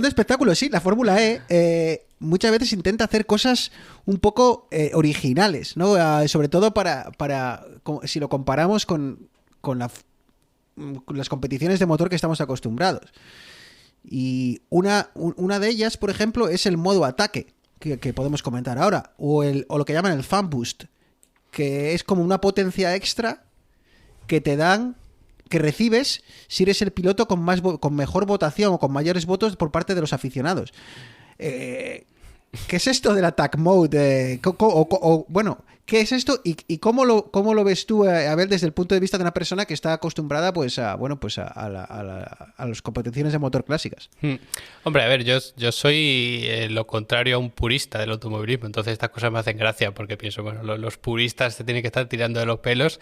[SPEAKER 1] de espectáculo, sí. La Fórmula E muchas veces intenta hacer cosas un poco originales, ¿no? Sobre todo para si lo comparamos con las competiciones de motor que estamos acostumbrados. Y una de ellas, por ejemplo, es el modo ataque, que podemos comentar ahora. O lo que llaman el fan boost, que es como una potencia extra que te dan... que recibes si eres el piloto con mejor votación o con mayores votos por parte de los aficionados. ¿Qué es esto del attack mode? Bueno, ¿qué es esto y cómo lo ves tú, Abel, desde el punto de vista de una persona que está acostumbrada pues a las competiciones de motor clásicas?
[SPEAKER 3] Hombre, a ver, yo soy lo contrario a un purista del automovilismo, entonces estas cosas me hacen gracia porque pienso, bueno, los puristas se tienen que estar tirando de los pelos.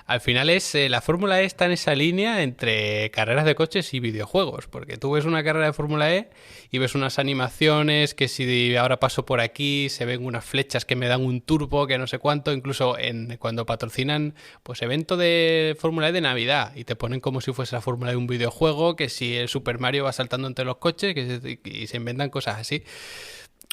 [SPEAKER 3] al final la Fórmula E está en esa línea entre carreras de coches y videojuegos, porque tú ves una carrera de Fórmula E y ves unas animaciones que si ahora paso por aquí se ven unas flechas que me dan un turbo, que no sé cuánto, incluso cuando patrocinan pues evento de Fórmula E de Navidad y te ponen como si fuese la Fórmula de un videojuego, que si el Super Mario va saltando entre los coches y se inventan cosas así.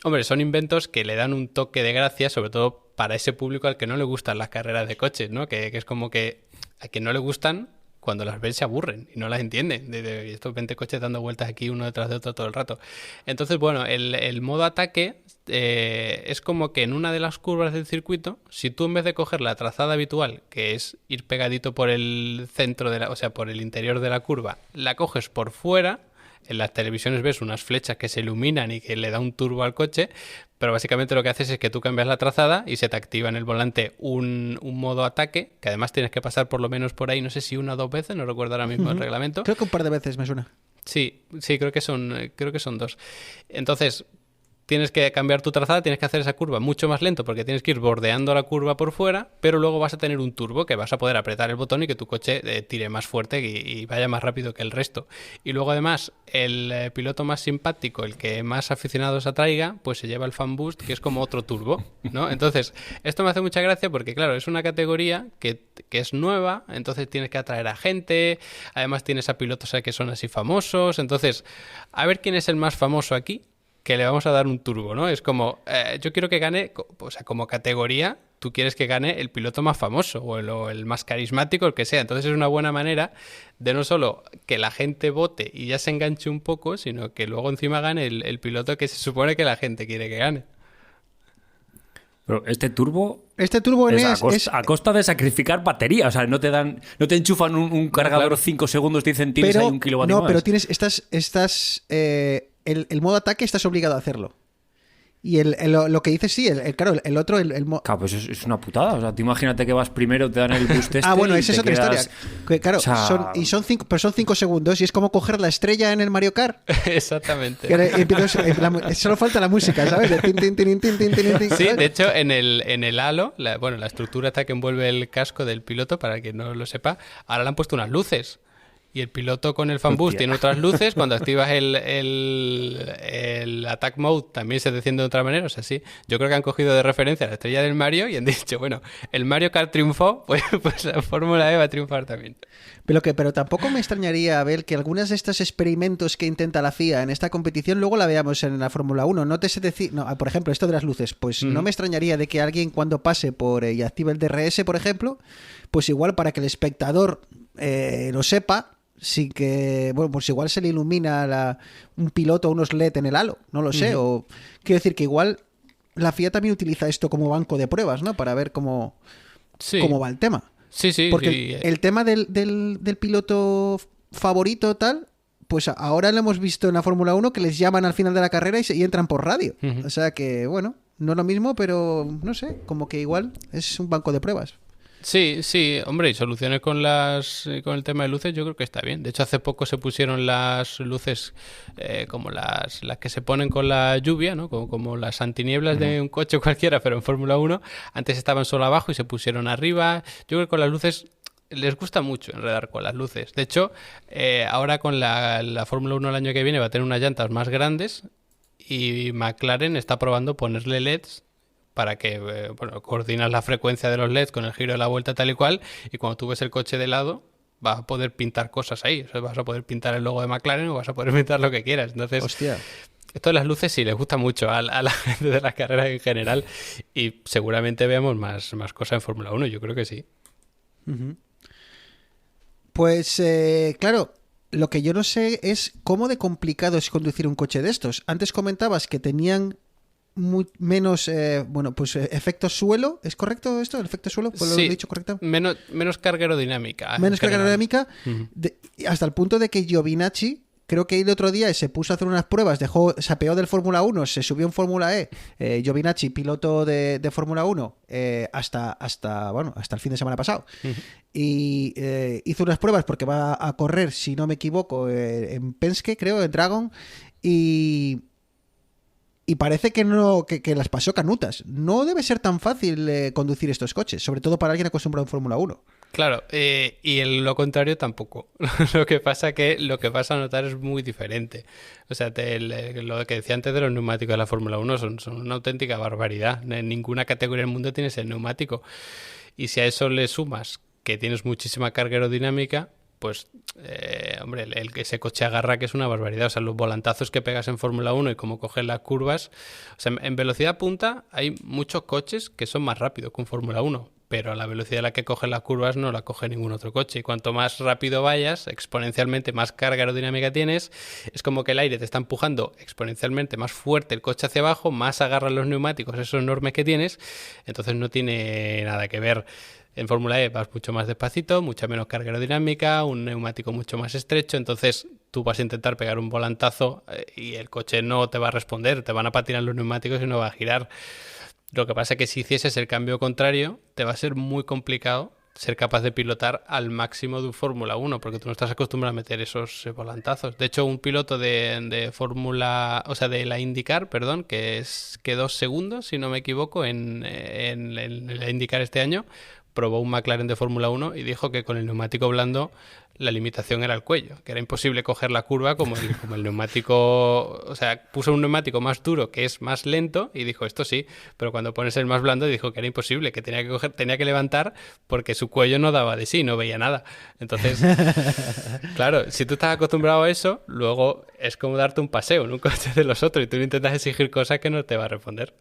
[SPEAKER 3] Hombre, son inventos que le dan un toque de gracia, sobre todo para ese público al que no le gustan las carreras de coches, ¿no? Que es como que a quien no le gustan, cuando las ven se aburren y no las entienden. De estos 20 coches dando vueltas aquí uno detrás de otro todo el rato. Entonces, bueno, el modo ataque es como que en una de las curvas del circuito, si tú en vez de coger la trazada habitual, que es ir pegadito por el centro o sea, por el interior de la curva, la coges por fuera. En las televisiones ves unas flechas que se iluminan y que le da un turbo al coche, pero básicamente lo que haces es que tú cambias la trazada y se te activa en el volante un modo ataque, que además tienes que pasar por lo menos por ahí, no sé si una o dos veces, no recuerdo ahora mismo el reglamento.
[SPEAKER 1] Creo que un par de veces me suena.
[SPEAKER 3] Sí, creo que son dos. Entonces, tienes que cambiar tu trazada, tienes que hacer esa curva mucho más lento porque tienes que ir bordeando la curva por fuera, pero luego vas a tener un turbo que vas a poder apretar el botón y que tu coche tire más fuerte y vaya más rápido que el resto. Y luego además el piloto más simpático, el que más aficionados atraiga, pues se lleva el Fan Boost, que es como otro turbo, ¿no? Entonces, esto me hace mucha gracia porque, claro, es una categoría que es nueva, entonces tienes que atraer a gente, además tienes a pilotos que son así famosos, entonces, a ver quién es el más famoso aquí, que le vamos a dar un turbo, ¿no? Es como, yo quiero que gane, o sea, como categoría, tú quieres que gane el piloto más famoso o el más carismático, el que sea. Entonces es una buena manera de no solo que la gente vote y ya se enganche un poco, sino que luego encima gane el piloto que se supone que la gente quiere que gane.
[SPEAKER 2] Pero este turbo
[SPEAKER 1] es
[SPEAKER 2] a costa de sacrificar batería. O sea, no te enchufan un cargador 5 segundos, te dicen tienes ahí un kilovatio más.
[SPEAKER 1] No, pero el modo ataque estás obligado a hacerlo. Y lo que dices, sí, claro, el otro...
[SPEAKER 2] Claro, pues es una putada. O sea, tú imagínate que vas primero, te dan el boost
[SPEAKER 1] bueno, esa es otra historia. Claro,
[SPEAKER 2] o sea...
[SPEAKER 1] son 5 segundos y es como coger la estrella en el Mario Kart.
[SPEAKER 3] Exactamente.
[SPEAKER 1] Solo falta la música, ¿sabes?
[SPEAKER 3] Sí, de hecho, en el halo, la estructura esta que envuelve el casco del piloto, para que no lo sepa, ahora le han puesto unas luces. Y el piloto con el Fan Boost tiene otras luces. Cuando activas el Attack Mode también se desciende de otra manera. O sea, sí, yo creo que han cogido de referencia a la estrella del Mario y han dicho, bueno, el Mario Kart triunfó, pues la Fórmula E va a triunfar también.
[SPEAKER 1] Pero tampoco me extrañaría ver que algunos de estos experimentos que intenta la FIA en esta competición luego la veamos en la Fórmula 1. No te sé decir, no, por ejemplo, esto de las luces, pues no me extrañaría de que alguien cuando pase por y active el DRS, por ejemplo, pues igual para que el espectador lo sepa, sí que, bueno, pues igual se le ilumina un piloto unos LED en el halo, no lo sé, o quiero decir que igual la FIA también utiliza esto como banco de pruebas, ¿no? Para ver cómo va el tema.
[SPEAKER 3] Sí.
[SPEAKER 1] Porque el tema del piloto favorito tal, pues ahora lo hemos visto en la Fórmula 1 que les llaman al final de la carrera y entran por radio. O sea que, bueno, no es lo mismo, pero no sé, como que igual es un banco de pruebas.
[SPEAKER 3] Sí, hombre, y soluciones con el tema de luces yo creo que está bien. De hecho, hace poco se pusieron las luces como las que se ponen con la lluvia, ¿no? Como las antinieblas de un coche cualquiera, pero en Fórmula 1. Antes estaban solo abajo y se pusieron arriba. Yo creo que con las luces les gusta mucho enredar con las luces. De hecho, ahora con la Fórmula 1 el año que viene va a tener unas llantas más grandes y McLaren está probando ponerle LEDs para que, coordinas la frecuencia de los LEDs con el giro de la vuelta tal y cual, y cuando tú ves el coche de lado vas a poder pintar cosas ahí. O sea, vas a poder pintar el logo de McLaren o vas a poder pintar lo que quieras. Entonces,
[SPEAKER 1] hostia,
[SPEAKER 3] esto de las luces sí les gusta mucho a la gente de las carreras en general y seguramente veamos más cosas en Fórmula 1, yo creo que sí.
[SPEAKER 1] Pues, claro, lo que yo no sé es cómo de complicado es conducir un coche de estos. Antes comentabas que tenían menos efecto suelo. ¿Es correcto esto? ¿El efecto suelo? ¿Lo he dicho correcto?
[SPEAKER 3] Menos carga aerodinámica.
[SPEAKER 1] Menos carga aerodinámica. Hasta el punto de que Giovinazzi, creo que el otro día se puso a hacer unas pruebas, se apeó del Fórmula 1, se subió en Fórmula E, Giovinazzi, piloto de Fórmula 1, hasta el fin de semana pasado. Y hizo unas pruebas porque va a correr, si no me equivoco, en Penske, creo, en Dragon, y parece que las pasó canutas. No debe ser tan fácil conducir estos coches, sobre todo para alguien acostumbrado en Fórmula 1.
[SPEAKER 3] Claro, lo contrario tampoco. Lo que pasa a notar es muy diferente. O sea, lo que decía antes de los neumáticos de la Fórmula Uno son una auténtica barbaridad. En ninguna categoría del mundo tienes el neumático. Y si a eso le sumas que tienes muchísima carga aerodinámica, pues, hombre, que ese coche agarra, que es una barbaridad. O sea, los volantazos que pegas en Fórmula Uno y cómo coges las curvas. O sea, en velocidad punta hay muchos coches que son más rápidos que un Fórmula Uno, pero a la velocidad a la que cogen las curvas no la coge ningún otro coche. Y cuanto más rápido vayas, exponencialmente más carga aerodinámica tienes. Es como que el aire te está empujando exponencialmente más fuerte el coche hacia abajo, más agarran los neumáticos esos enormes que tienes. Entonces no tiene nada que ver. En Fórmula E vas mucho más despacito, mucha menos carga aerodinámica, un neumático mucho más estrecho, entonces tú vas a intentar pegar un volantazo y el coche no te va a responder, te van a patinar los neumáticos y no va a girar. Lo que pasa es que si hicieses el cambio contrario, te va a ser muy complicado ser capaz de pilotar al máximo de un Fórmula 1, porque tú no estás acostumbrado a meter esos volantazos. De hecho, un piloto de Fórmula, o sea, de la IndyCar, perdón, quedó segundo, si no me equivoco, en la IndyCar este año, probó un McLaren de Fórmula 1 y dijo que con el neumático blando la limitación era el cuello, que era imposible coger la curva como el neumático, o sea, puso un neumático más duro que es más lento y dijo esto sí, pero cuando pones el más blando dijo que era imposible, que tenía que levantar porque su cuello no daba de sí, no veía nada. Entonces, claro, si tú estás acostumbrado a eso, luego es como darte un paseo en un coche de los otros y tú le intentas exigir cosas que no te va a responder.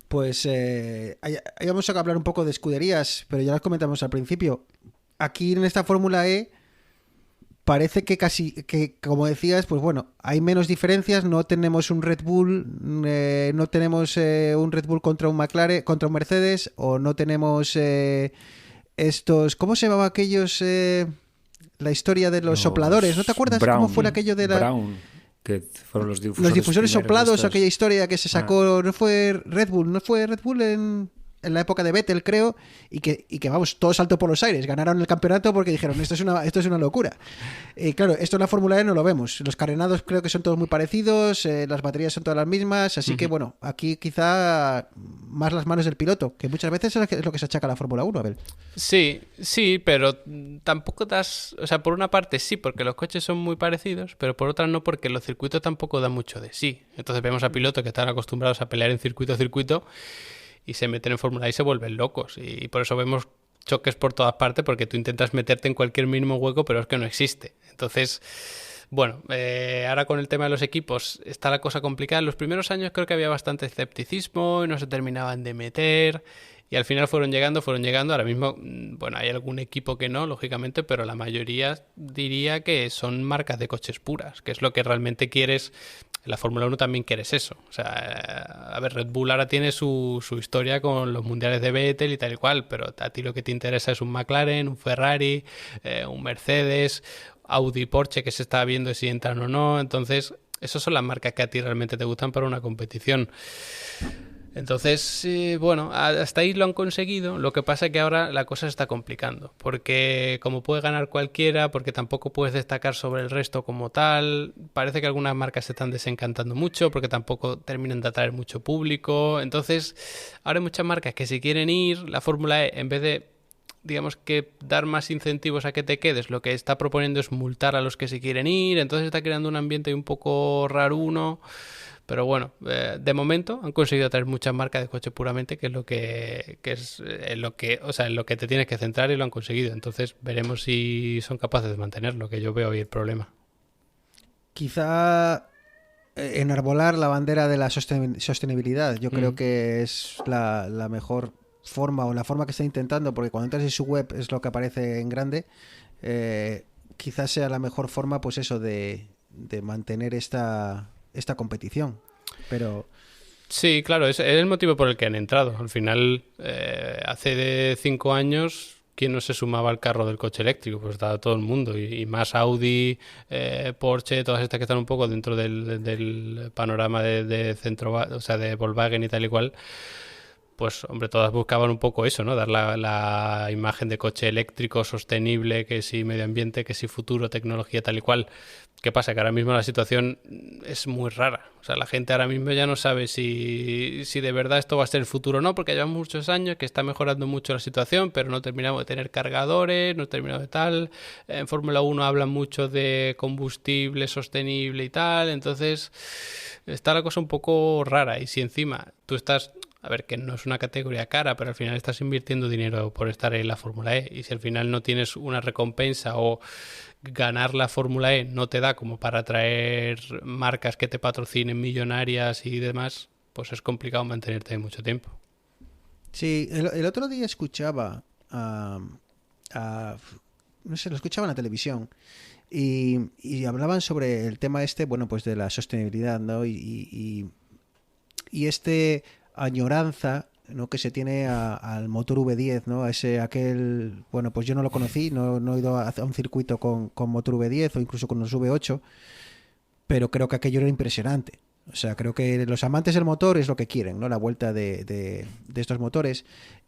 [SPEAKER 1] Pues ahí vamos a hablar un poco de escuderías, pero ya las comentamos al principio. Aquí en esta Fórmula E parece que como decías, pues bueno, hay menos diferencias, no tenemos un Red Bull, no tenemos un Red Bull contra un McLaren, contra un Mercedes, o no tenemos estos, ¿cómo se llamaban aquellos? La historia de los sopladores, ¿no te acuerdas cómo fue aquello de la...
[SPEAKER 2] Brown, que fueron los difusores
[SPEAKER 1] soplados, aquella historia que se sacó, no fue Red Bull en la época de Vettel, creo, y que vamos, todo saltó por los aires, ganaron el campeonato porque dijeron, esto es una locura. Claro, esto en la Fórmula E no lo vemos, los carenados creo que son todos muy parecidos, las baterías son todas las mismas, así que bueno, aquí quizá más las manos del piloto, que muchas veces es lo que se achaca a la Fórmula 1, Abel.
[SPEAKER 3] Sí, pero tampoco o sea, por una parte sí, porque los coches son muy parecidos, pero por otra no, porque los circuitos tampoco dan mucho de sí. Entonces vemos a pilotos que están acostumbrados a pelear en circuito a circuito y se meten en Fórmula E y se vuelven locos. Y por eso vemos choques por todas partes, porque tú intentas meterte en cualquier mínimo hueco, pero es que no existe. Entonces, bueno, ahora con el tema de los equipos está la cosa complicada. En los primeros años creo que había bastante escepticismo y no se terminaban de meter. Y al final fueron llegando. Ahora mismo, bueno, hay algún equipo que no, lógicamente, pero la mayoría diría que son marcas de coches puras, que es lo que realmente quieres. En la Fórmula 1 también quieres eso. O sea, a ver, Red Bull ahora tiene su historia con los mundiales de Vettel y tal y cual, pero a ti lo que te interesa es un McLaren, un Ferrari, un Mercedes, Audi, Porsche, que se está viendo si entran o no. Entonces, esas son las marcas que a ti realmente te gustan para una competición. Entonces, bueno, hasta ahí lo han conseguido. Lo que pasa es que ahora la cosa se está complicando, porque como puede ganar cualquiera, porque tampoco puedes destacar sobre el resto como tal, parece que algunas marcas se están desencantando mucho, porque tampoco terminan de atraer mucho público. Entonces, ahora hay muchas marcas que si quieren ir, la Fórmula E, en vez de, digamos, que dar más incentivos a que te quedes, lo que está proponiendo es multar a los que se quieren ir. Entonces está creando un ambiente un poco raruno. Pero bueno, de momento han conseguido traer muchas marcas de coche puramente, que es lo que es o sea, en lo que te tienes que centrar, y lo han conseguido. Entonces veremos si son capaces de mantenerlo, que yo veo ahí el problema.
[SPEAKER 1] Quizá enarbolar la bandera de la sostenibilidad, yo creo que es la mejor forma, o la forma que está intentando, porque cuando entras en su web es lo que aparece en grande. Quizás sea la mejor forma, pues eso, de mantener esta competición, pero...
[SPEAKER 3] Sí, claro, es el motivo por el que han entrado. Al final, hace 5 años, ¿quién no se sumaba al carro del coche eléctrico? Pues estaba todo el mundo, y más Audi, Porsche, todas estas que están un poco dentro del panorama de centro, o sea, de Volkswagen y tal y cual. pues hombre, todas buscaban un poco eso, ¿no? Dar la imagen de coche eléctrico, sostenible, que si medio ambiente, que si futuro, tecnología, tal y cual. ¿Qué pasa? Que ahora mismo la situación es muy rara. O sea, la gente ahora mismo ya no sabe si de verdad esto va a ser el futuro o no, porque llevamos muchos años que está mejorando mucho la situación, pero no terminamos de tener cargadores, no terminamos de tal. En Fórmula 1 hablan mucho de combustible sostenible y tal, entonces está la cosa un poco rara. Y si encima tú estás... A ver, que no es una categoría cara, pero al final estás invirtiendo dinero por estar en la Fórmula E. Y si al final no tienes una recompensa o ganar la Fórmula E no te da como para atraer marcas que te patrocinen millonarias y demás, pues es complicado mantenerte mucho tiempo.
[SPEAKER 1] Sí, el otro día escuchaba no sé, lo escuchaba en la televisión y hablaban sobre el tema bueno, pues de la sostenibilidad, ¿no? Y añoranza, ¿no? Que se tiene al motor V10, ¿no? Bueno, pues yo no lo conocí, no he ido a un circuito con motor V10 o incluso con los V8, pero creo que aquello era impresionante. O sea, creo que los amantes del motor es lo que quieren, ¿no? La vuelta de estos motores.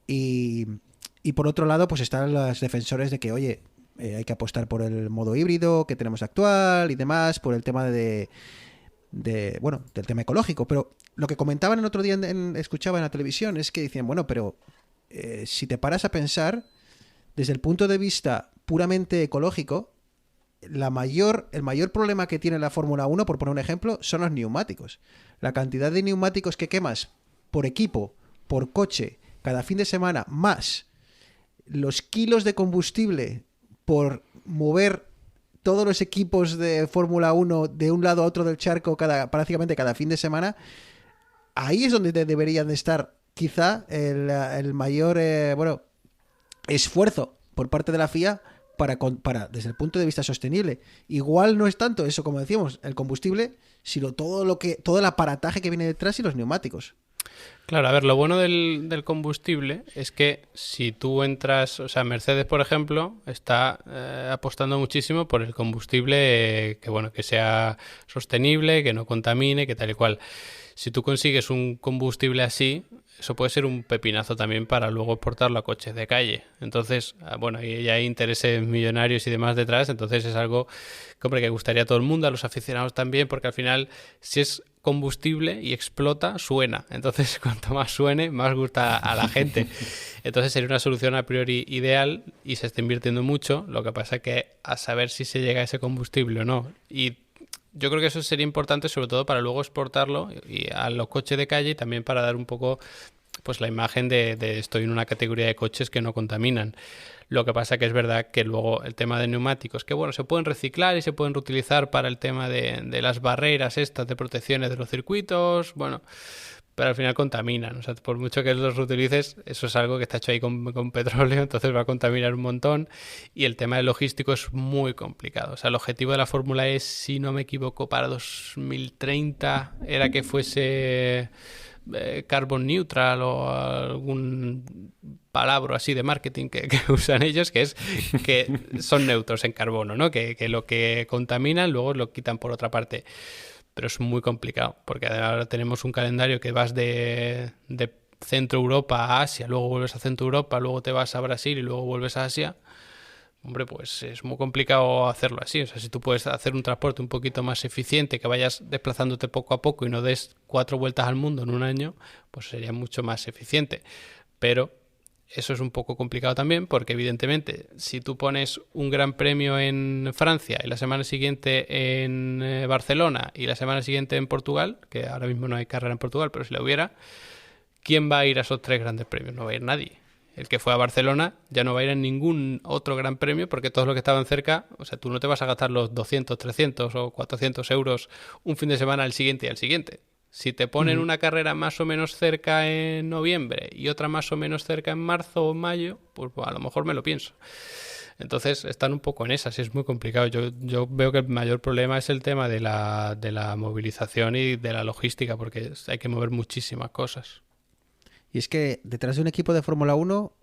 [SPEAKER 1] Y por otro lado, pues están los defensores de que, oye, hay que apostar por el modo híbrido que tenemos actual y demás, por el tema bueno, del tema ecológico. Pero lo que comentaban el otro día, escuchaba en la televisión, es que decían, bueno, pero si te paras a pensar, desde el punto de vista puramente ecológico, el mayor problema que tiene la Fórmula 1, por poner un ejemplo, son los neumáticos. La cantidad de neumáticos que quemas por equipo, por coche, cada fin de semana, más los kilos de combustible por mover todos los equipos de Fórmula 1 de un lado a otro del charco prácticamente cada fin de semana, ahí es donde deberían de estar quizá el mayor esfuerzo por parte de la FIA para desde el punto de vista sostenible. Igual no es tanto eso, como decíamos, el combustible, sino todo el aparataje que viene detrás y los neumáticos.
[SPEAKER 3] Claro, a ver, lo bueno del combustible es que si tú entras, o sea, Mercedes, por ejemplo, está apostando muchísimo por el combustible que sea sostenible, que no contamine, que tal y cual. Si tú consigues un combustible así, eso puede ser un pepinazo también para luego exportarlo a coches de calle. Entonces, bueno, ahí ya hay intereses millonarios y demás detrás, entonces es algo que gustaría a todo el mundo, a los aficionados también, porque al final, si es combustible y explota, suena. Entonces, cuanto más suene, más gusta a la gente. Entonces, sería una solución a priori ideal y se está invirtiendo mucho. Lo que pasa es que a saber si se llega a ese combustible o no. Y yo creo que eso sería importante, sobre todo para luego exportarlo y a los coches de calle y también para dar un poco pues la imagen de estoy en una categoría de coches que no contaminan. Lo que pasa que es verdad que luego el tema de neumáticos, que bueno, se pueden reciclar y se pueden reutilizar para el tema de las barreras estas de protecciones de los circuitos, bueno, pero al final contaminan. O sea, por mucho que los reutilices, eso es algo que está hecho ahí con petróleo, entonces va a contaminar un montón. Y el tema de logístico es muy complicado. O sea, el objetivo de la Fórmula E, si no me equivoco, para 2030 era que fuese carbon neutral o algún palabra así de marketing que usan ellos, que es que son neutros en carbono, ¿no? Que lo que contaminan luego lo quitan por otra parte. Pero es muy complicado, porque ahora tenemos un calendario que vas de Centro Europa a Asia, luego vuelves a Centro Europa, luego te vas a Brasil y luego vuelves a Asia. Hombre, pues es muy complicado hacerlo así. O sea, si tú puedes hacer un transporte un poquito más eficiente, que vayas desplazándote poco a poco y no des 4 vueltas al mundo en un año, pues sería mucho más eficiente. Pero eso es un poco complicado también, porque evidentemente si tú pones un gran premio en Francia y la semana siguiente en Barcelona y la semana siguiente en Portugal, que ahora mismo no hay carrera en Portugal, pero si la hubiera, ¿quién va a ir a esos 3 grandes premios? No va a ir nadie. El que fue a Barcelona ya no va a ir en ningún otro gran premio, porque todos los que estaban cerca, o sea, tú no te vas a gastar los 200, 300 o 400 euros un fin de semana al siguiente y al siguiente. Si te ponen una carrera más o menos cerca en noviembre y otra más o menos cerca en marzo o mayo, pues a lo mejor me lo pienso. Entonces están un poco en esas y es muy complicado. Yo veo que el mayor problema es el tema de la movilización y de la logística, porque hay que mover muchísimas cosas.
[SPEAKER 1] Y es que detrás de un equipo de Fórmula 1,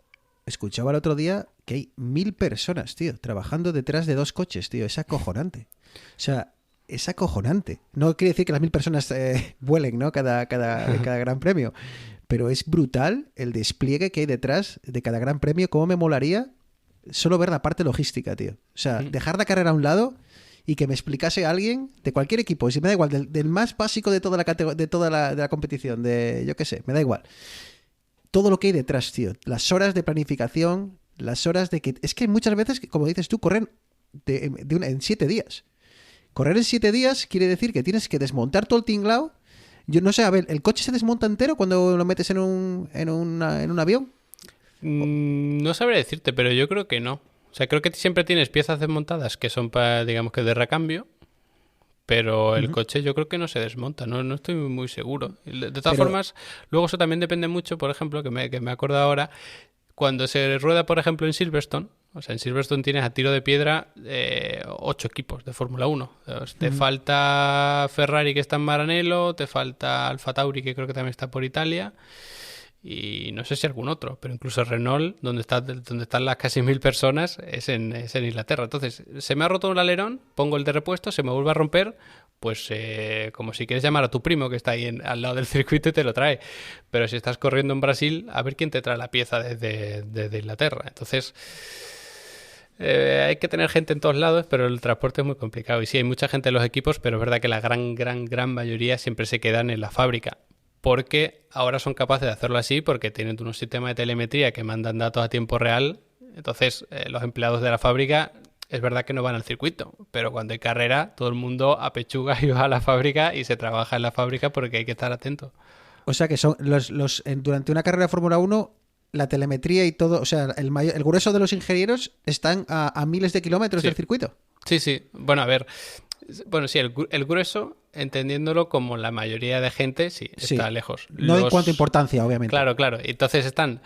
[SPEAKER 1] escuchaba el otro día que hay 1000 personas, tío, trabajando detrás de 2 coches, tío. Es acojonante. O sea, es acojonante. No quiere decir que las 1000 personas vuelen, ¿no? Cada gran premio. pero es brutal el despliegue que hay detrás de cada gran premio. Cómo me molaría solo ver la parte logística, tío. O sea, dejar la carrera a un lado y que me explicase a alguien de cualquier equipo, y si me da igual, del más básico de toda la de la competición, de yo qué sé, me da igual. Todo lo que hay detrás, tío. Las horas de planificación, las horas de que... Es que muchas veces, como dices tú, corren en 7 días. Correr en 7 días quiere decir que tienes que desmontar todo el tinglao. Yo no sé, a ver, ¿el coche se desmonta entero cuando lo metes en un avión?
[SPEAKER 3] No sabré decirte, pero yo creo que no. O sea, creo que siempre tienes piezas desmontadas que son para, digamos que de recambio, pero el coche yo creo que no se desmonta, no estoy muy seguro. De todas formas, luego eso también depende mucho, por ejemplo, que me acuerdo ahora, cuando se rueda, por ejemplo, en Silverstone. O sea, en Silverstone tienes a tiro de piedra 8 equipos de Fórmula 1. Te falta Ferrari, que está en Maranello, te falta Alfa Tauri, que creo que también está por Italia, y no sé si algún otro, pero incluso Renault, donde están las casi 1000 personas, es en Inglaterra. Entonces, se me ha roto un alerón, pongo el de repuesto, se me vuelve a romper, pues como si quieres llamar a tu primo que está ahí al lado del circuito y te lo trae. Pero si estás corriendo en Brasil, a ver quién te trae la pieza desde Inglaterra. Entonces... hay que tener gente en todos lados, pero el transporte es muy complicado. Y sí, hay mucha gente en los equipos, pero es verdad que la gran mayoría siempre se quedan en la fábrica. Porque ahora son capaces de hacerlo así, porque tienen unos sistemas de telemetría que mandan datos a tiempo real. Entonces, los empleados de la fábrica, es verdad que no van al circuito, pero cuando hay carrera, todo el mundo apechuga y va a la fábrica y se trabaja en la fábrica porque hay que estar atento.
[SPEAKER 1] O sea que son durante una carrera de Fórmula 1... la telemetría y todo, o sea, el grueso de los ingenieros están a miles de kilómetros del circuito.
[SPEAKER 3] Sí. Bueno, a ver, sí, el grueso, entendiéndolo como la mayoría de gente, sí, está lejos.
[SPEAKER 1] No en cuanto a importancia, obviamente.
[SPEAKER 3] Claro. Entonces están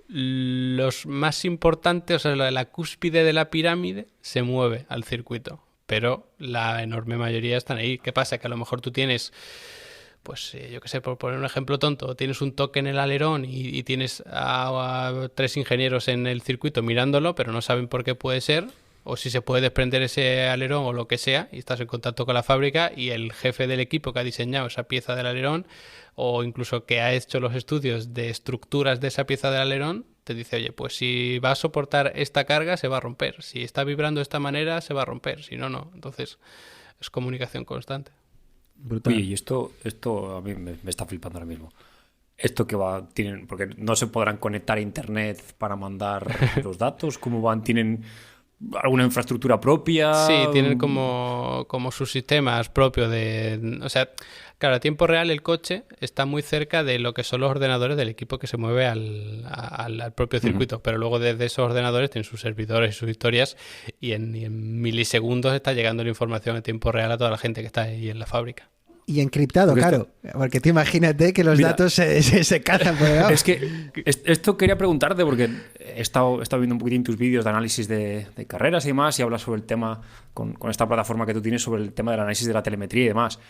[SPEAKER 3] los más importantes, o sea, la cúspide de la pirámide se mueve al circuito, pero la enorme mayoría están ahí. ¿Qué pasa? Que a lo mejor tú tienes... Pues yo qué sé, por poner un ejemplo tonto, tienes un toque en el alerón y tienes a 3 ingenieros en el circuito mirándolo, pero no saben por qué puede ser, o si se puede desprender ese alerón o lo que sea, y estás en contacto con la fábrica y el jefe del equipo que ha diseñado esa pieza del alerón, o incluso que ha hecho los estudios de estructuras de esa pieza del alerón, te dice, oye, pues si va a soportar esta carga se va a romper, si está vibrando de esta manera se va a romper, si no, no. Entonces es comunicación constante.
[SPEAKER 1] Brutal.
[SPEAKER 2] Oye, y esto a mí me está flipando ahora mismo. Esto que tienen, porque no se podrán conectar a internet para mandar los datos, ¿cómo van? ¿Tienen alguna infraestructura propia?
[SPEAKER 3] Sí, tienen como sus sistemas propios o sea, claro, a tiempo real el coche está muy cerca de lo que son los ordenadores del equipo que se mueve al propio circuito, pero luego desde esos ordenadores tienen sus servidores y sus historias y en milisegundos está llegando la información a tiempo real a toda la gente que está ahí en la fábrica.
[SPEAKER 1] Y encriptado, claro. Porque tú imagínate que los datos se cazan por debajo.
[SPEAKER 2] Es que esto quería preguntarte, porque he estado viendo un poquitín tus vídeos de análisis de carreras y demás, y hablas sobre el tema, con esta plataforma que tú tienes, sobre el tema del análisis de la telemetría y demás.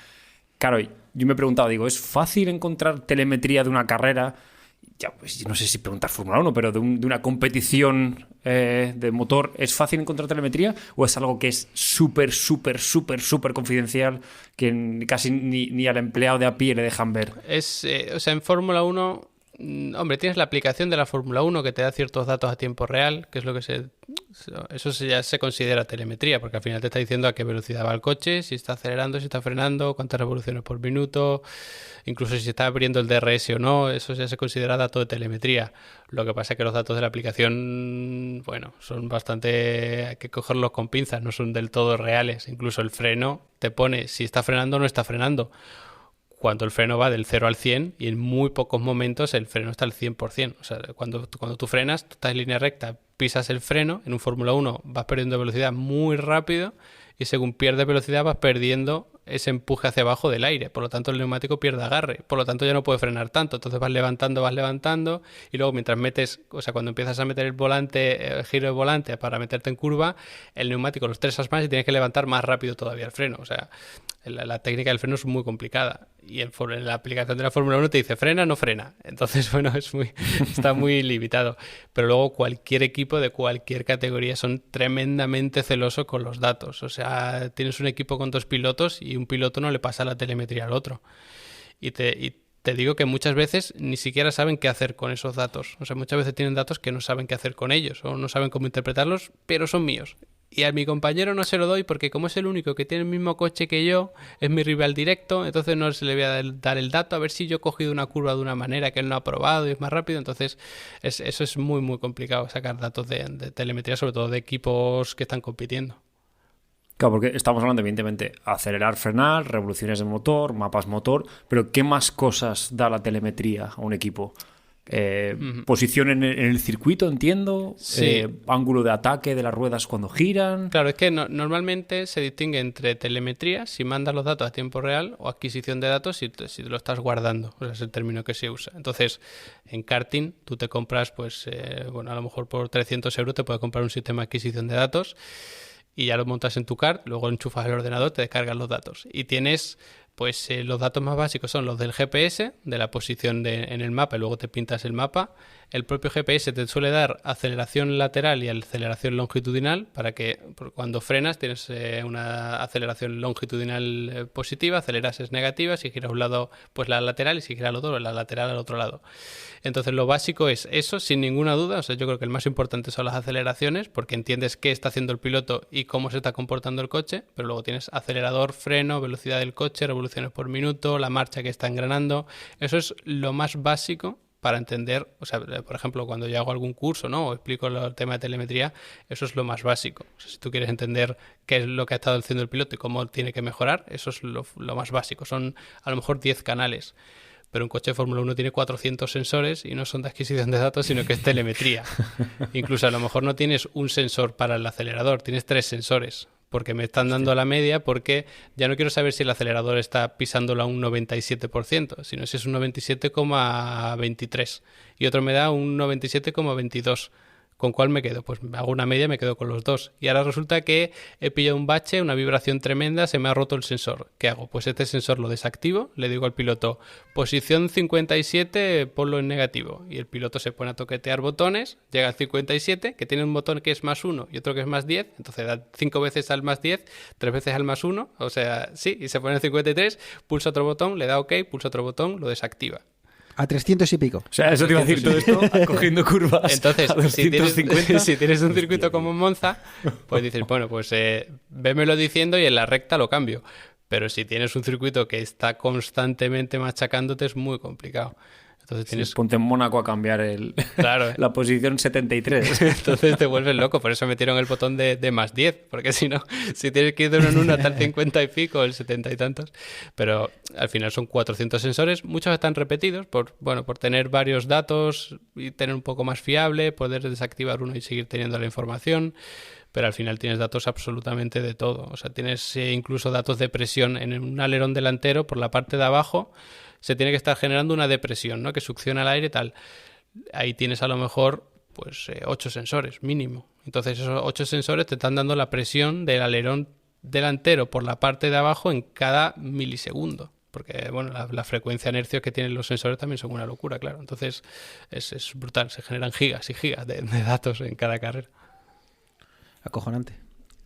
[SPEAKER 2] Claro, yo me he preguntado, digo, ¿es fácil encontrar telemetría de una carrera? Ya, pues no sé si preguntar Fórmula 1, pero de una competición de motor, ¿es fácil encontrar telemetría? ¿O es algo que es súper confidencial, que casi ni al empleado de a pie le dejan ver?
[SPEAKER 3] O sea, en Fórmula 1, hombre, tienes la aplicación de la Fórmula 1 que te da ciertos datos a tiempo real, que es lo que eso ya se considera telemetría, porque al final te está diciendo a qué velocidad va el coche, si está acelerando, si está frenando, cuántas revoluciones por minuto, incluso si se está abriendo el DRS o no, eso ya se considera dato de telemetría. Lo que pasa es que los datos de la aplicación, bueno, son bastante... hay que cogerlos con pinzas, no son del todo reales. Incluso el freno te pone si está frenando o no está frenando, cuando el freno va del 0 al 100 y en muy pocos momentos el freno está al 100%. O sea, cuando tú frenas, tú estás en línea recta, pisas el freno, en un Fórmula 1 vas perdiendo velocidad muy rápido y según pierdes velocidad vas perdiendo ese empuje hacia abajo del aire, por lo tanto el neumático pierde agarre, por lo tanto ya no puede frenar tanto, entonces vas levantando y luego mientras metes, o sea, cuando empiezas a meter el giro de volante para meterte en curva, el neumático lo estresas más y tienes que levantar más rápido todavía el freno, o sea, la técnica del freno es muy complicada y en la aplicación de la Fórmula 1 te dice frena, no frena, entonces bueno, está muy limitado, pero luego cualquier equipo de cualquier categoría son tremendamente celosos con los datos, o sea, tienes un equipo con 2 pilotos y un piloto no le pasa la telemetría al otro y te digo que muchas veces ni siquiera saben qué hacer con esos datos. O sea, muchas veces tienen datos que no saben qué hacer con ellos o no saben cómo interpretarlos, pero son míos. Y a mi compañero no se lo doy porque como es el único que tiene el mismo coche que yo, es mi rival directo, entonces no se le voy a dar el dato a ver si yo he cogido una curva de una manera que él no ha probado y es más rápido. Entonces eso es muy, muy complicado, sacar datos de telemetría, sobre todo de equipos que están compitiendo.
[SPEAKER 2] Claro, porque estamos hablando, evidentemente, acelerar, frenar, revoluciones de motor, mapas motor, pero ¿qué más cosas da la telemetría a un equipo? Posición en el circuito, entiendo.
[SPEAKER 3] Sí.
[SPEAKER 2] Ángulo de ataque de las ruedas cuando giran.
[SPEAKER 3] Claro, es que normalmente se distingue entre telemetría, si mandas los datos a tiempo real, o adquisición de datos si te lo estás guardando. O sea, es el término que se usa. Entonces, en karting, tú te compras, pues, a lo mejor por 300 euros te puedes comprar un sistema de adquisición de datos y ya lo montas en tu kart, luego enchufas el ordenador, te descargas los datos. Y tienes... Pues los datos más básicos son los del GPS, de la posición en el mapa, y luego te pintas el mapa. El propio GPS te suele dar aceleración lateral y aceleración longitudinal para que cuando frenas tienes una aceleración longitudinal positiva, aceleras es negativa, si giras a un lado pues la lateral y si giras al otro, la lateral al otro lado. Entonces lo básico es eso, sin ninguna duda. O sea, yo creo que el más importante son las aceleraciones porque entiendes qué está haciendo el piloto y cómo se está comportando el coche, pero luego tienes acelerador, freno, velocidad del coche, revoluciones por minuto, la marcha que está engranando. Eso es lo más básico para entender, o sea, por ejemplo, cuando yo hago algún curso, ¿no? O explico el tema de telemetría, eso es lo más básico. O sea, si tú quieres entender qué es lo que ha estado haciendo el piloto y cómo tiene que mejorar, eso es lo más básico. Son a lo mejor 10 canales. Pero un coche de Fórmula 1 tiene 400 sensores y no son de adquisición de datos, sino que es telemetría. Incluso a lo mejor no tienes un sensor para el acelerador, tienes 3 sensores. Porque me están dando la media, porque ya no quiero saber si el acelerador está pisándolo a un 97%, sino si es un 97,23%. Y otro me da un 97,22%. ¿Con cuál me quedo? Pues hago una media y me quedo con los dos. Y ahora resulta que he pillado un bache, una vibración tremenda, se me ha roto el sensor. ¿Qué hago? Pues este sensor lo desactivo, le digo al piloto, posición 57, ponlo en negativo. Y el piloto se pone a toquetear botones, llega al 57, que tiene un botón que es +1 y otro que es +10, entonces da 5 veces al +10, 3 veces al +1, o sea, sí, y se pone en 53, pulsa otro botón, le da OK, pulsa otro botón, lo desactiva.
[SPEAKER 1] A 300 y pico.
[SPEAKER 2] O sea, eso te iba a decir todo esto cogiendo curvas.
[SPEAKER 3] Entonces,
[SPEAKER 2] a 250.
[SPEAKER 3] si tienes un circuito como Monza, pues dices, bueno, pues vémelo diciendo y en la recta lo cambio. Pero si tienes un circuito que está constantemente machacándote, es muy complicado. Entonces tienes...
[SPEAKER 2] Sí, ponte en Mónaco a cambiar
[SPEAKER 3] Claro.
[SPEAKER 2] la posición 73.
[SPEAKER 3] Entonces te vuelves loco. Por eso metieron el botón de +10. Porque si no, si tienes que ir de uno en uno hasta el 50 y pico, el 70 y tantos. Pero al final son 400 sensores. Muchos están repetidos por tener varios datos y tener un poco más fiable, poder desactivar uno y seguir teniendo la información. Pero al final tienes datos absolutamente de todo. O sea, tienes incluso datos de presión en un alerón delantero por la parte de abajo. Se tiene que estar generando una depresión, ¿no? Que succiona el aire y tal. Ahí tienes a lo mejor pues 8 sensores mínimo. Entonces esos 8 sensores te están dando la presión del alerón delantero por la parte de abajo en cada milisegundo. Porque bueno, la frecuencia en hercios que tienen los sensores también son una locura, claro. Entonces es brutal, se generan gigas y gigas de datos en cada carrera.
[SPEAKER 1] Acojonante.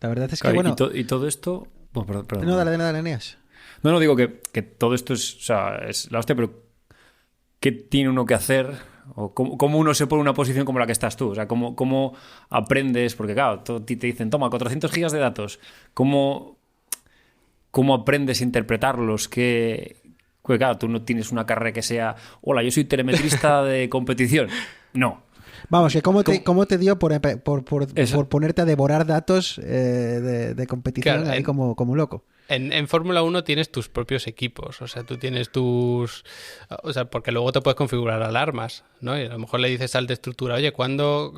[SPEAKER 1] La verdad es que,
[SPEAKER 2] Claro,
[SPEAKER 1] bueno...
[SPEAKER 2] y todo esto... Bueno, perdón.
[SPEAKER 1] No, dale, Eneas.
[SPEAKER 2] No, digo que todo esto es la hostia, pero ¿qué tiene uno que hacer? ¿O cómo uno se pone en una posición como la que estás tú? O sea, ¿cómo aprendes? Porque claro, te dicen, toma, 400 gigas de datos. ¿Cómo aprendes a interpretarlos? Porque claro, tú no tienes una carrera que sea, hola, yo soy telemetrista de competición. No.
[SPEAKER 1] Vamos, que ¿cómo te dio por ponerte a devorar datos de competición, claro, ahí como loco?
[SPEAKER 3] En Fórmula 1 tienes tus propios equipos, o sea, tú tienes tus... O sea, porque luego te puedes configurar alarmas, ¿no? Y a lo mejor le dices al de estructura, oye, ¿cuándo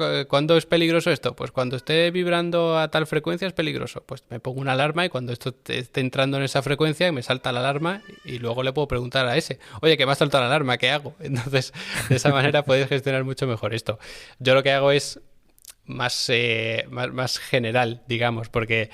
[SPEAKER 3] es peligroso esto? Pues cuando esté vibrando a tal frecuencia es peligroso. Pues me pongo una alarma y cuando esto esté entrando en esa frecuencia me salta la alarma y luego le puedo preguntar a ese, oye, que me ha saltado la alarma, ¿qué hago? Entonces, de esa manera puedes gestionar mucho mejor esto. Yo lo que hago es más general, digamos, porque...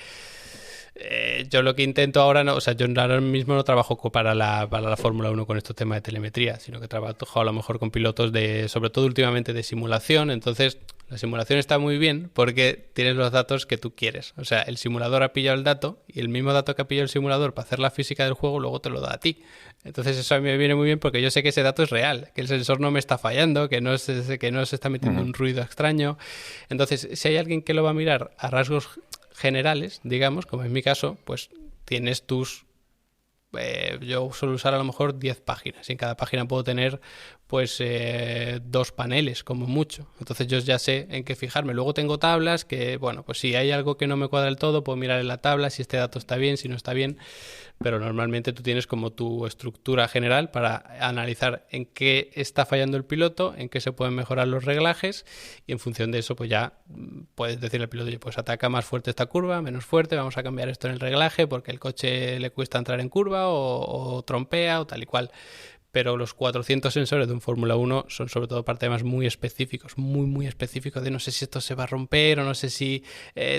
[SPEAKER 3] Yo lo que intento ahora, no, o sea, yo ahora mismo no trabajo para la Fórmula 1 con estos temas de telemetría, sino que trabajo a lo mejor con pilotos sobre todo últimamente de simulación. Entonces, la simulación está muy bien porque tienes los datos que tú quieres. O sea, el simulador ha pillado el dato y el mismo dato que ha pillado el simulador para hacer la física del juego luego te lo da a ti. Entonces eso a mí me viene muy bien porque yo sé que ese dato es real, que el sensor no me está fallando, que no se está metiendo un ruido extraño. Entonces, si hay alguien que lo va a mirar a rasgos generales, digamos, como en mi caso, pues tienes yo suelo usar a lo mejor 10 páginas y en cada página puedo tener pues 2 paneles como mucho. Entonces yo ya sé en qué fijarme. Luego tengo tablas que, bueno, pues si hay algo que no me cuadra del todo, puedo mirar en la tabla si este dato está bien, si no está bien. Pero normalmente tú tienes como tu estructura general para analizar en qué está fallando el piloto, en qué se pueden mejorar los reglajes y en función de eso pues ya puedes decirle al piloto, pues ataca más fuerte esta curva, menos fuerte, vamos a cambiar esto en el reglaje porque el coche le cuesta entrar en curva o trompea o tal y cual. Pero los 400 sensores de un Fórmula 1 son sobre todo para temas muy específicos, muy específicos de no sé si esto se va a romper o no sé si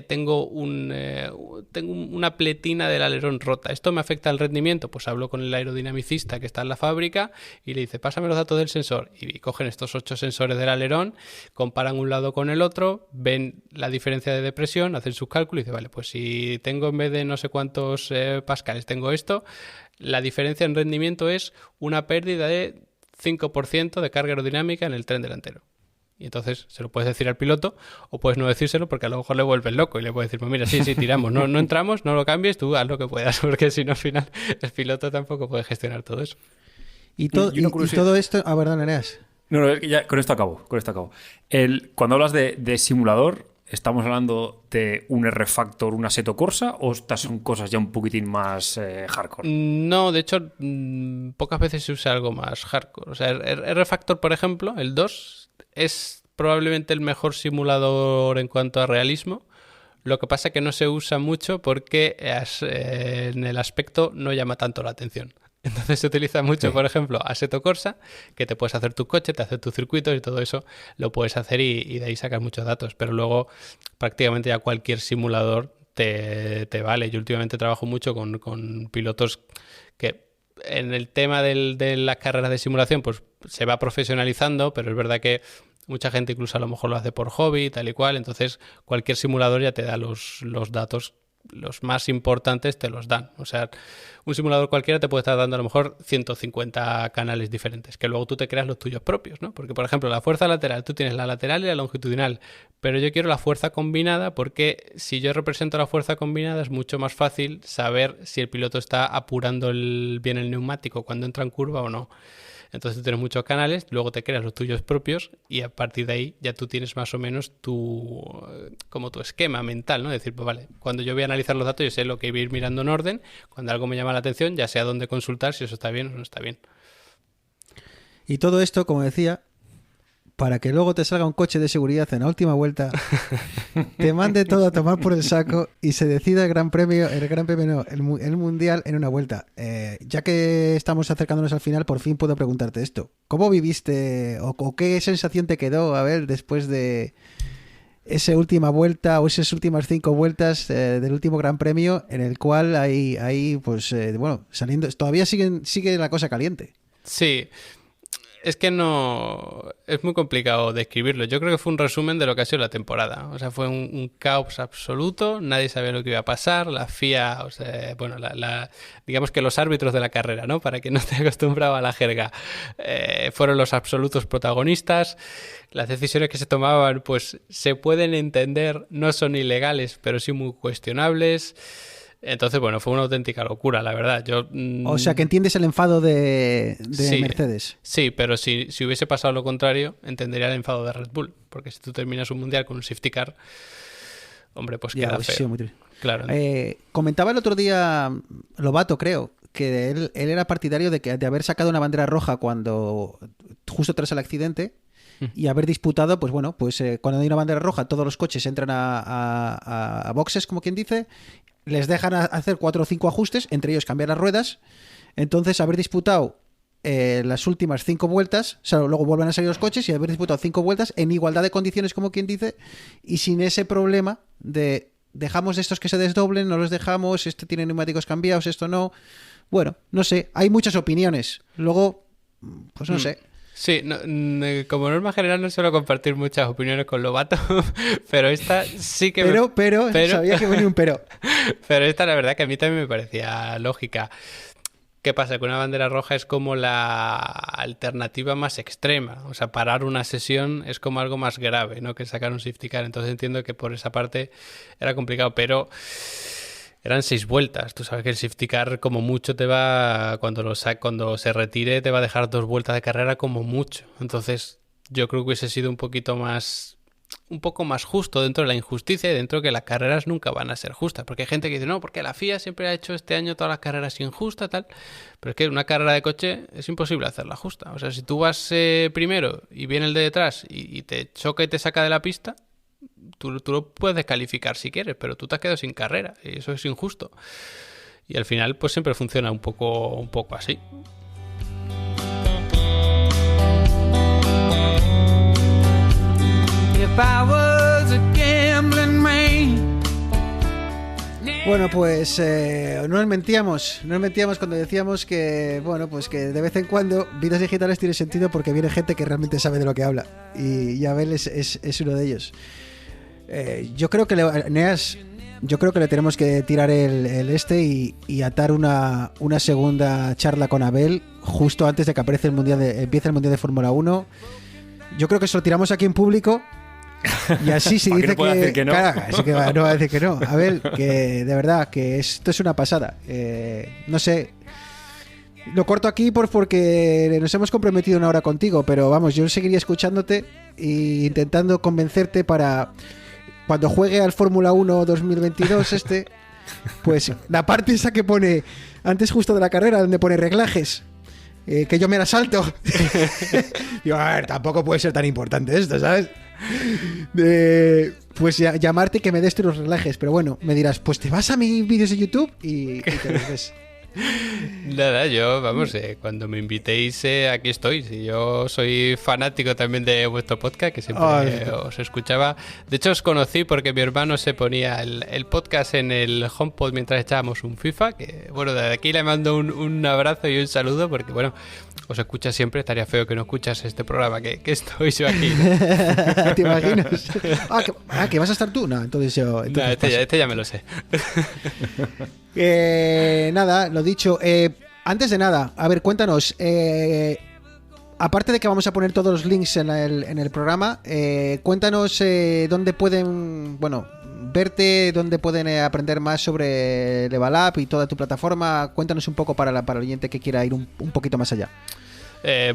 [SPEAKER 3] tengo una pletina del alerón rota. ¿Esto me afecta al rendimiento? Pues hablo con el aerodinamicista que está en la fábrica y le dice, pásame los datos del sensor. Y cogen estos 8 sensores del alerón, comparan un lado con el otro, ven la diferencia de depresión, hacen sus cálculos y dicen, vale, pues si tengo en vez de no sé cuántos pascales, tengo esto, la diferencia en rendimiento es una pérdida de 5% de carga aerodinámica en el tren delantero. Y entonces se lo puedes decir al piloto o puedes no decírselo porque a lo mejor le vuelves loco y le puedes decir, pues mira, sí, tiramos, no entramos, no lo cambies, tú haz lo que puedas porque si no al final el piloto tampoco puede gestionar todo eso.
[SPEAKER 1] Y todo esto... Ah, perdón, Eneas.
[SPEAKER 2] No, ya, con esto acabo. Cuando hablas de simulador, ¿estamos hablando de un R-Factor, un Assetto Corsa o estas son cosas ya un poquitín más hardcore?
[SPEAKER 3] No, de hecho, pocas veces se usa algo más hardcore. O sea, R-Factor, por ejemplo, el 2, es probablemente el mejor simulador en cuanto a realismo. Lo que pasa es que no se usa mucho porque en el aspecto no llama tanto la atención. Entonces se utiliza mucho, por ejemplo, Assetto Corsa, que te puedes hacer tu coche, te hace tus circuitos y todo eso lo puedes hacer y de ahí sacas muchos datos. Pero luego prácticamente ya cualquier simulador te vale. Yo últimamente trabajo mucho con pilotos que en el tema de las carreras de simulación pues se va profesionalizando, pero es verdad que mucha gente incluso a lo mejor lo hace por hobby, tal y cual. Entonces cualquier simulador ya te da los datos, los más importantes te los dan. O sea, un simulador cualquiera te puede estar dando a lo mejor 150 canales diferentes, que luego tú te creas los tuyos propios, ¿no? Porque, por ejemplo, la fuerza lateral, tú tienes la lateral y la longitudinal, pero yo quiero la fuerza combinada porque si yo represento la fuerza combinada es mucho más fácil saber si el piloto está apurando bien el neumático cuando entra en curva o no. Entonces tú tienes muchos canales, luego te creas los tuyos propios y a partir de ahí ya tú tienes más o menos tu esquema mental, ¿no? Es decir, pues vale, cuando yo voy a analizar los datos yo sé lo que voy a ir mirando en orden, cuando algo me llama la atención ya sé a dónde consultar si eso está bien o no está bien.
[SPEAKER 1] Y todo esto, como decía, para que luego te salga un coche de seguridad en la última vuelta, te mande todo a tomar por el saco y se decida el Mundial en una vuelta. Ya que estamos acercándonos al final, por fin puedo preguntarte esto. ¿Cómo viviste o qué sensación te quedó, a ver, después de esa última vuelta o esas últimas 5 vueltas del último Gran Premio en el cual hay pues, saliendo, todavía sigue la cosa caliente?
[SPEAKER 3] Sí. Es que no... Es muy complicado describirlo. Yo creo que fue un resumen de lo que ha sido la temporada. O sea, fue un caos absoluto. Nadie sabía lo que iba a pasar. La FIA, o sea, bueno, digamos que los árbitros de la carrera, ¿no? Para quien no esté acostumbrado a la jerga, fueron los absolutos protagonistas. Las decisiones que se tomaban, pues, se pueden entender. No son ilegales, pero sí muy cuestionables. Entonces, bueno, fue una auténtica locura, la verdad.
[SPEAKER 1] O sea, que entiendes el enfado de
[SPEAKER 3] sí,
[SPEAKER 1] Mercedes.
[SPEAKER 3] Sí, pero si hubiese pasado lo contrario, entendería el enfado de Red Bull. Porque si tú terminas un mundial con un safety car, hombre, pues queda feo.
[SPEAKER 1] Sí, muy
[SPEAKER 3] claro.
[SPEAKER 1] Comentaba el otro día Lobato, creo, que él era partidario de haber sacado una bandera roja justo tras el accidente y haber disputado, pues bueno, pues cuando hay una bandera roja todos los coches entran a boxes, como quien dice, les dejan hacer 4 o 5 ajustes, entre ellos cambiar las ruedas. Entonces, haber disputado las últimas 5 vueltas, o sea, luego vuelven a salir los coches y haber disputado 5 vueltas en igualdad de condiciones, como quien dice, y sin ese problema de dejamos estos que se desdoblen, no los dejamos, este tiene neumáticos cambiados, esto no. Bueno, no sé, hay muchas opiniones. Luego, pues no sé.
[SPEAKER 3] Sí, como norma general no suelo compartir muchas opiniones con Lobato, pero esta sí que...
[SPEAKER 1] Pero, sabía que venía un pero.
[SPEAKER 3] Pero esta la verdad que a mí también me parecía lógica. ¿Qué pasa? Que una bandera roja es como la alternativa más extrema. O sea, parar una sesión es como algo más grave, ¿no? Que sacar un safety car. Entonces entiendo que por esa parte era complicado, pero... Eran 6 vueltas. Tú sabes que el safety car como mucho te va... Cuando se retire te va a dejar 2 vueltas de carrera como mucho. Entonces yo creo que hubiese sido un poco más justo dentro de la injusticia y dentro de que las carreras nunca van a ser justas. Porque hay gente que dice, no, porque la FIA siempre ha hecho este año todas las carreras injustas, tal. Pero es que una carrera de coche es imposible hacerla justa. O sea, si tú vas primero y viene el de detrás y te choca y te saca de la pista... Tú lo puedes descalificar si quieres, pero tú te has quedado sin carrera y eso es injusto. Y al final pues siempre funciona un poco así.
[SPEAKER 1] Bueno, pues no nos mentíamos cuando decíamos que, bueno, pues que de vez en cuando Vidas Digitales tiene sentido porque viene gente que realmente sabe de lo que habla. Y Abel es uno de ellos. Yo creo que le tenemos que tirar el y atar una segunda charla con Abel justo antes de que empiece el Mundial de Fórmula 1. Yo creo que se lo tiramos aquí en público y así si dice que
[SPEAKER 2] no.
[SPEAKER 1] Claro, así que no va a decir que no. Abel, que de verdad que esto es una pasada. No sé, lo corto aquí porque nos hemos comprometido una hora contigo, pero vamos, yo seguiría escuchándote e intentando convencerte para cuando juegue al Fórmula 1 2022 pues la parte esa que pone antes justo de la carrera donde pone reglajes, que yo me la salto. Digo, a ver, tampoco puede ser tan importante esto, ¿sabes? Pues llamarte y que me des los reglajes, pero bueno, me dirás, pues te vas a mis vídeos de YouTube y te los ves.
[SPEAKER 3] Nada, yo, vamos, cuando me invitéis, aquí estoy. Si yo soy fanático también de vuestro podcast, que siempre os escuchaba. De hecho, os conocí porque mi hermano se ponía el podcast en el HomePod mientras echábamos un FIFA. Que, bueno, desde aquí le mando un abrazo y un saludo porque, bueno, os escucha siempre. Estaría feo que no escuchas este programa, que estoy yo aquí, ¿no?
[SPEAKER 1] ¿Te imaginas? ¿Que vas a estar tú? No, entonces yo...
[SPEAKER 3] Este ya me lo sé.
[SPEAKER 1] Nada, lo dicho. Antes de nada, a ver, cuéntanos. Aparte de que vamos a poner todos los links en el programa, cuéntanos dónde pueden, bueno, verte, dónde pueden aprender más sobre Level Up y toda tu plataforma. Cuéntanos un poco para el oyente que quiera ir un poquito más allá.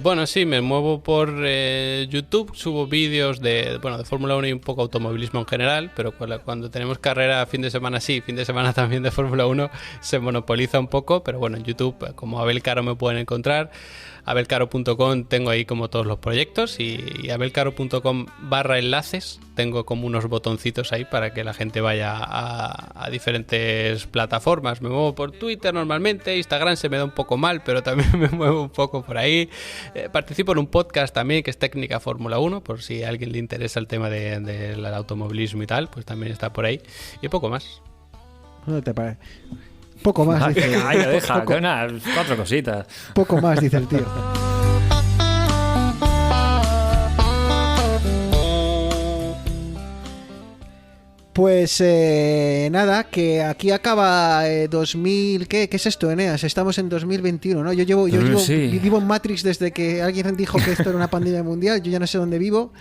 [SPEAKER 3] Bueno, sí, me muevo por YouTube, subo vídeos de Fórmula 1 y un poco automovilismo en general, pero cuando tenemos carrera fin de semana sí, fin de semana también de Fórmula 1, se monopoliza un poco, pero bueno, en YouTube como Abel Caro me pueden encontrar. abelcaro.com tengo ahí como todos los proyectos y abelcaro.com/enlaces tengo como unos botoncitos ahí para que la gente vaya a diferentes plataformas. Me muevo por Twitter normalmente, Instagram se me da un poco mal, pero también me muevo un poco por ahí. Participo en un podcast también que es Técnica Fórmula 1, por si a alguien le interesa el tema del automovilismo y tal, pues también está por ahí. Y poco más.
[SPEAKER 1] ¿No te parece? Poco más, dice.
[SPEAKER 2] Ay, deja, que unas 4 cositas.
[SPEAKER 1] Poco más, dice el tío. Pues nada, que aquí acaba 2000... ¿Qué es esto, Eneas? Estamos en 2021, ¿no? Yo vivo en Matrix desde que alguien dijo que esto era una pandemia mundial. Yo ya no sé dónde vivo.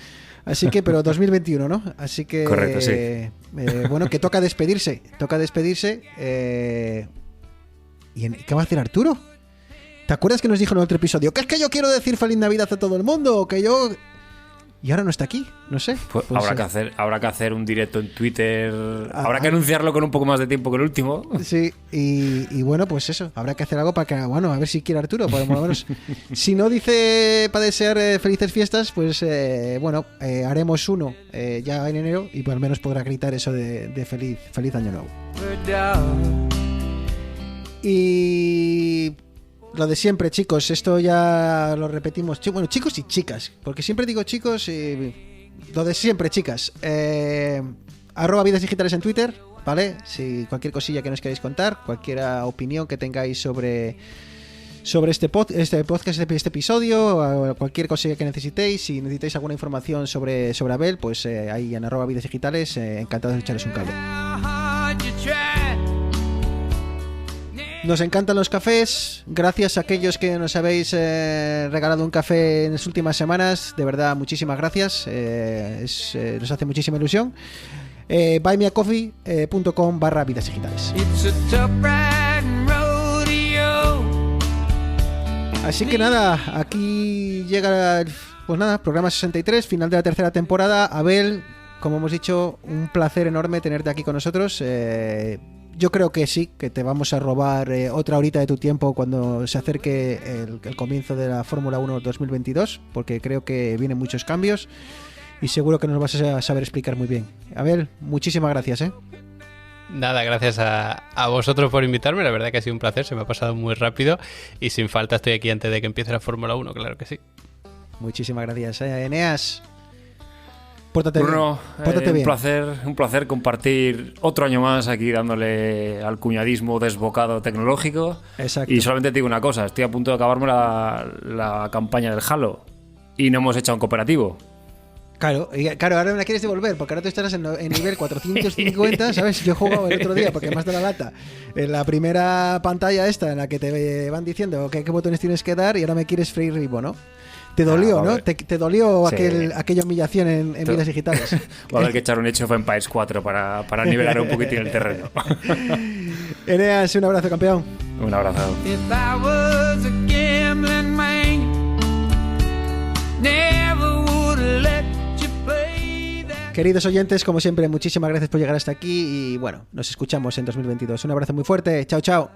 [SPEAKER 1] Así que, pero 2021, ¿no? Así que...
[SPEAKER 2] Correcto, sí.
[SPEAKER 1] Bueno, que toca despedirse. ¿Y qué va a hacer Arturo? ¿Te acuerdas que nos dijo en otro episodio? ¿Que es que yo quiero decir Feliz Navidad a todo el mundo? ¿O que yo...? Y ahora no está aquí, no sé.
[SPEAKER 2] Pues habrá que hacer un directo en Twitter. Habrá que anunciarlo con un poco más de tiempo que el último.
[SPEAKER 1] Sí, y bueno, pues eso. Habrá que hacer algo para que, bueno, a ver si quiere Arturo. Por lo menos, si no dice para desear felices fiestas, pues bueno, haremos uno ya en enero y pues al menos podrá gritar eso de feliz año nuevo. Y... lo de siempre, chicos, esto ya lo repetimos. Bueno, chicos y chicas, porque siempre digo chicos y... lo de siempre, chicas. @Vidas Digitales en Twitter, ¿vale? Si cualquier cosilla que nos queráis contar, cualquier opinión que tengáis sobre este podcast, este episodio, cualquier cosilla que necesitéis, si necesitáis alguna información sobre Abel, pues ahí en @vidasdigitales, encantados de echaros un cable. Nos encantan los cafés. Gracias a aquellos que nos habéis regalado un café en las últimas semanas. De verdad, muchísimas gracias. Nos hace muchísima ilusión. buymeacoffee.com/vidasdigitales. Así que nada, aquí llega programa 63, final de la tercera temporada. Abel, como hemos dicho, un placer enorme tenerte aquí con nosotros. Yo creo que sí, que te vamos a robar otra horita de tu tiempo cuando se acerque el comienzo de la Fórmula 1 2022, porque creo que vienen muchos cambios y seguro que nos vas a saber explicar muy bien. Abel, muchísimas gracias.
[SPEAKER 3] Nada, gracias a vosotros por invitarme, la verdad que ha sido un placer, se me ha pasado muy rápido y sin falta estoy aquí antes de que empiece la Fórmula 1, claro que sí.
[SPEAKER 1] Muchísimas gracias, Eneas. Pórtate
[SPEAKER 2] Bruno,
[SPEAKER 1] bien.
[SPEAKER 2] Un placer compartir otro año más aquí dándole al cuñadismo desbocado tecnológico.
[SPEAKER 1] Exacto.
[SPEAKER 2] Y solamente te digo una cosa, estoy a punto de acabarme la campaña del Halo y no hemos hecho un cooperativo.
[SPEAKER 1] Claro, ahora me la quieres devolver porque ahora tú estarás en nivel 450, ¿sabes? Yo he jugado el otro día porque más de la lata en la primera pantalla esta en la que te van diciendo qué botones tienes que dar y ahora me quieres freír vivo, ¿no? Te dolió, ¿no? Te dolió
[SPEAKER 2] sí.
[SPEAKER 1] aquella humillación en Vidas Digitales.
[SPEAKER 2] Va a haber que echar un Age of Empires 4 para nivelar un poquitín el terreno.
[SPEAKER 1] Eneas, un abrazo, campeón.
[SPEAKER 2] Un abrazo.
[SPEAKER 1] Queridos oyentes, como siempre, muchísimas gracias por llegar hasta aquí y bueno, nos escuchamos en 2022. Un abrazo muy fuerte. Chao, chao.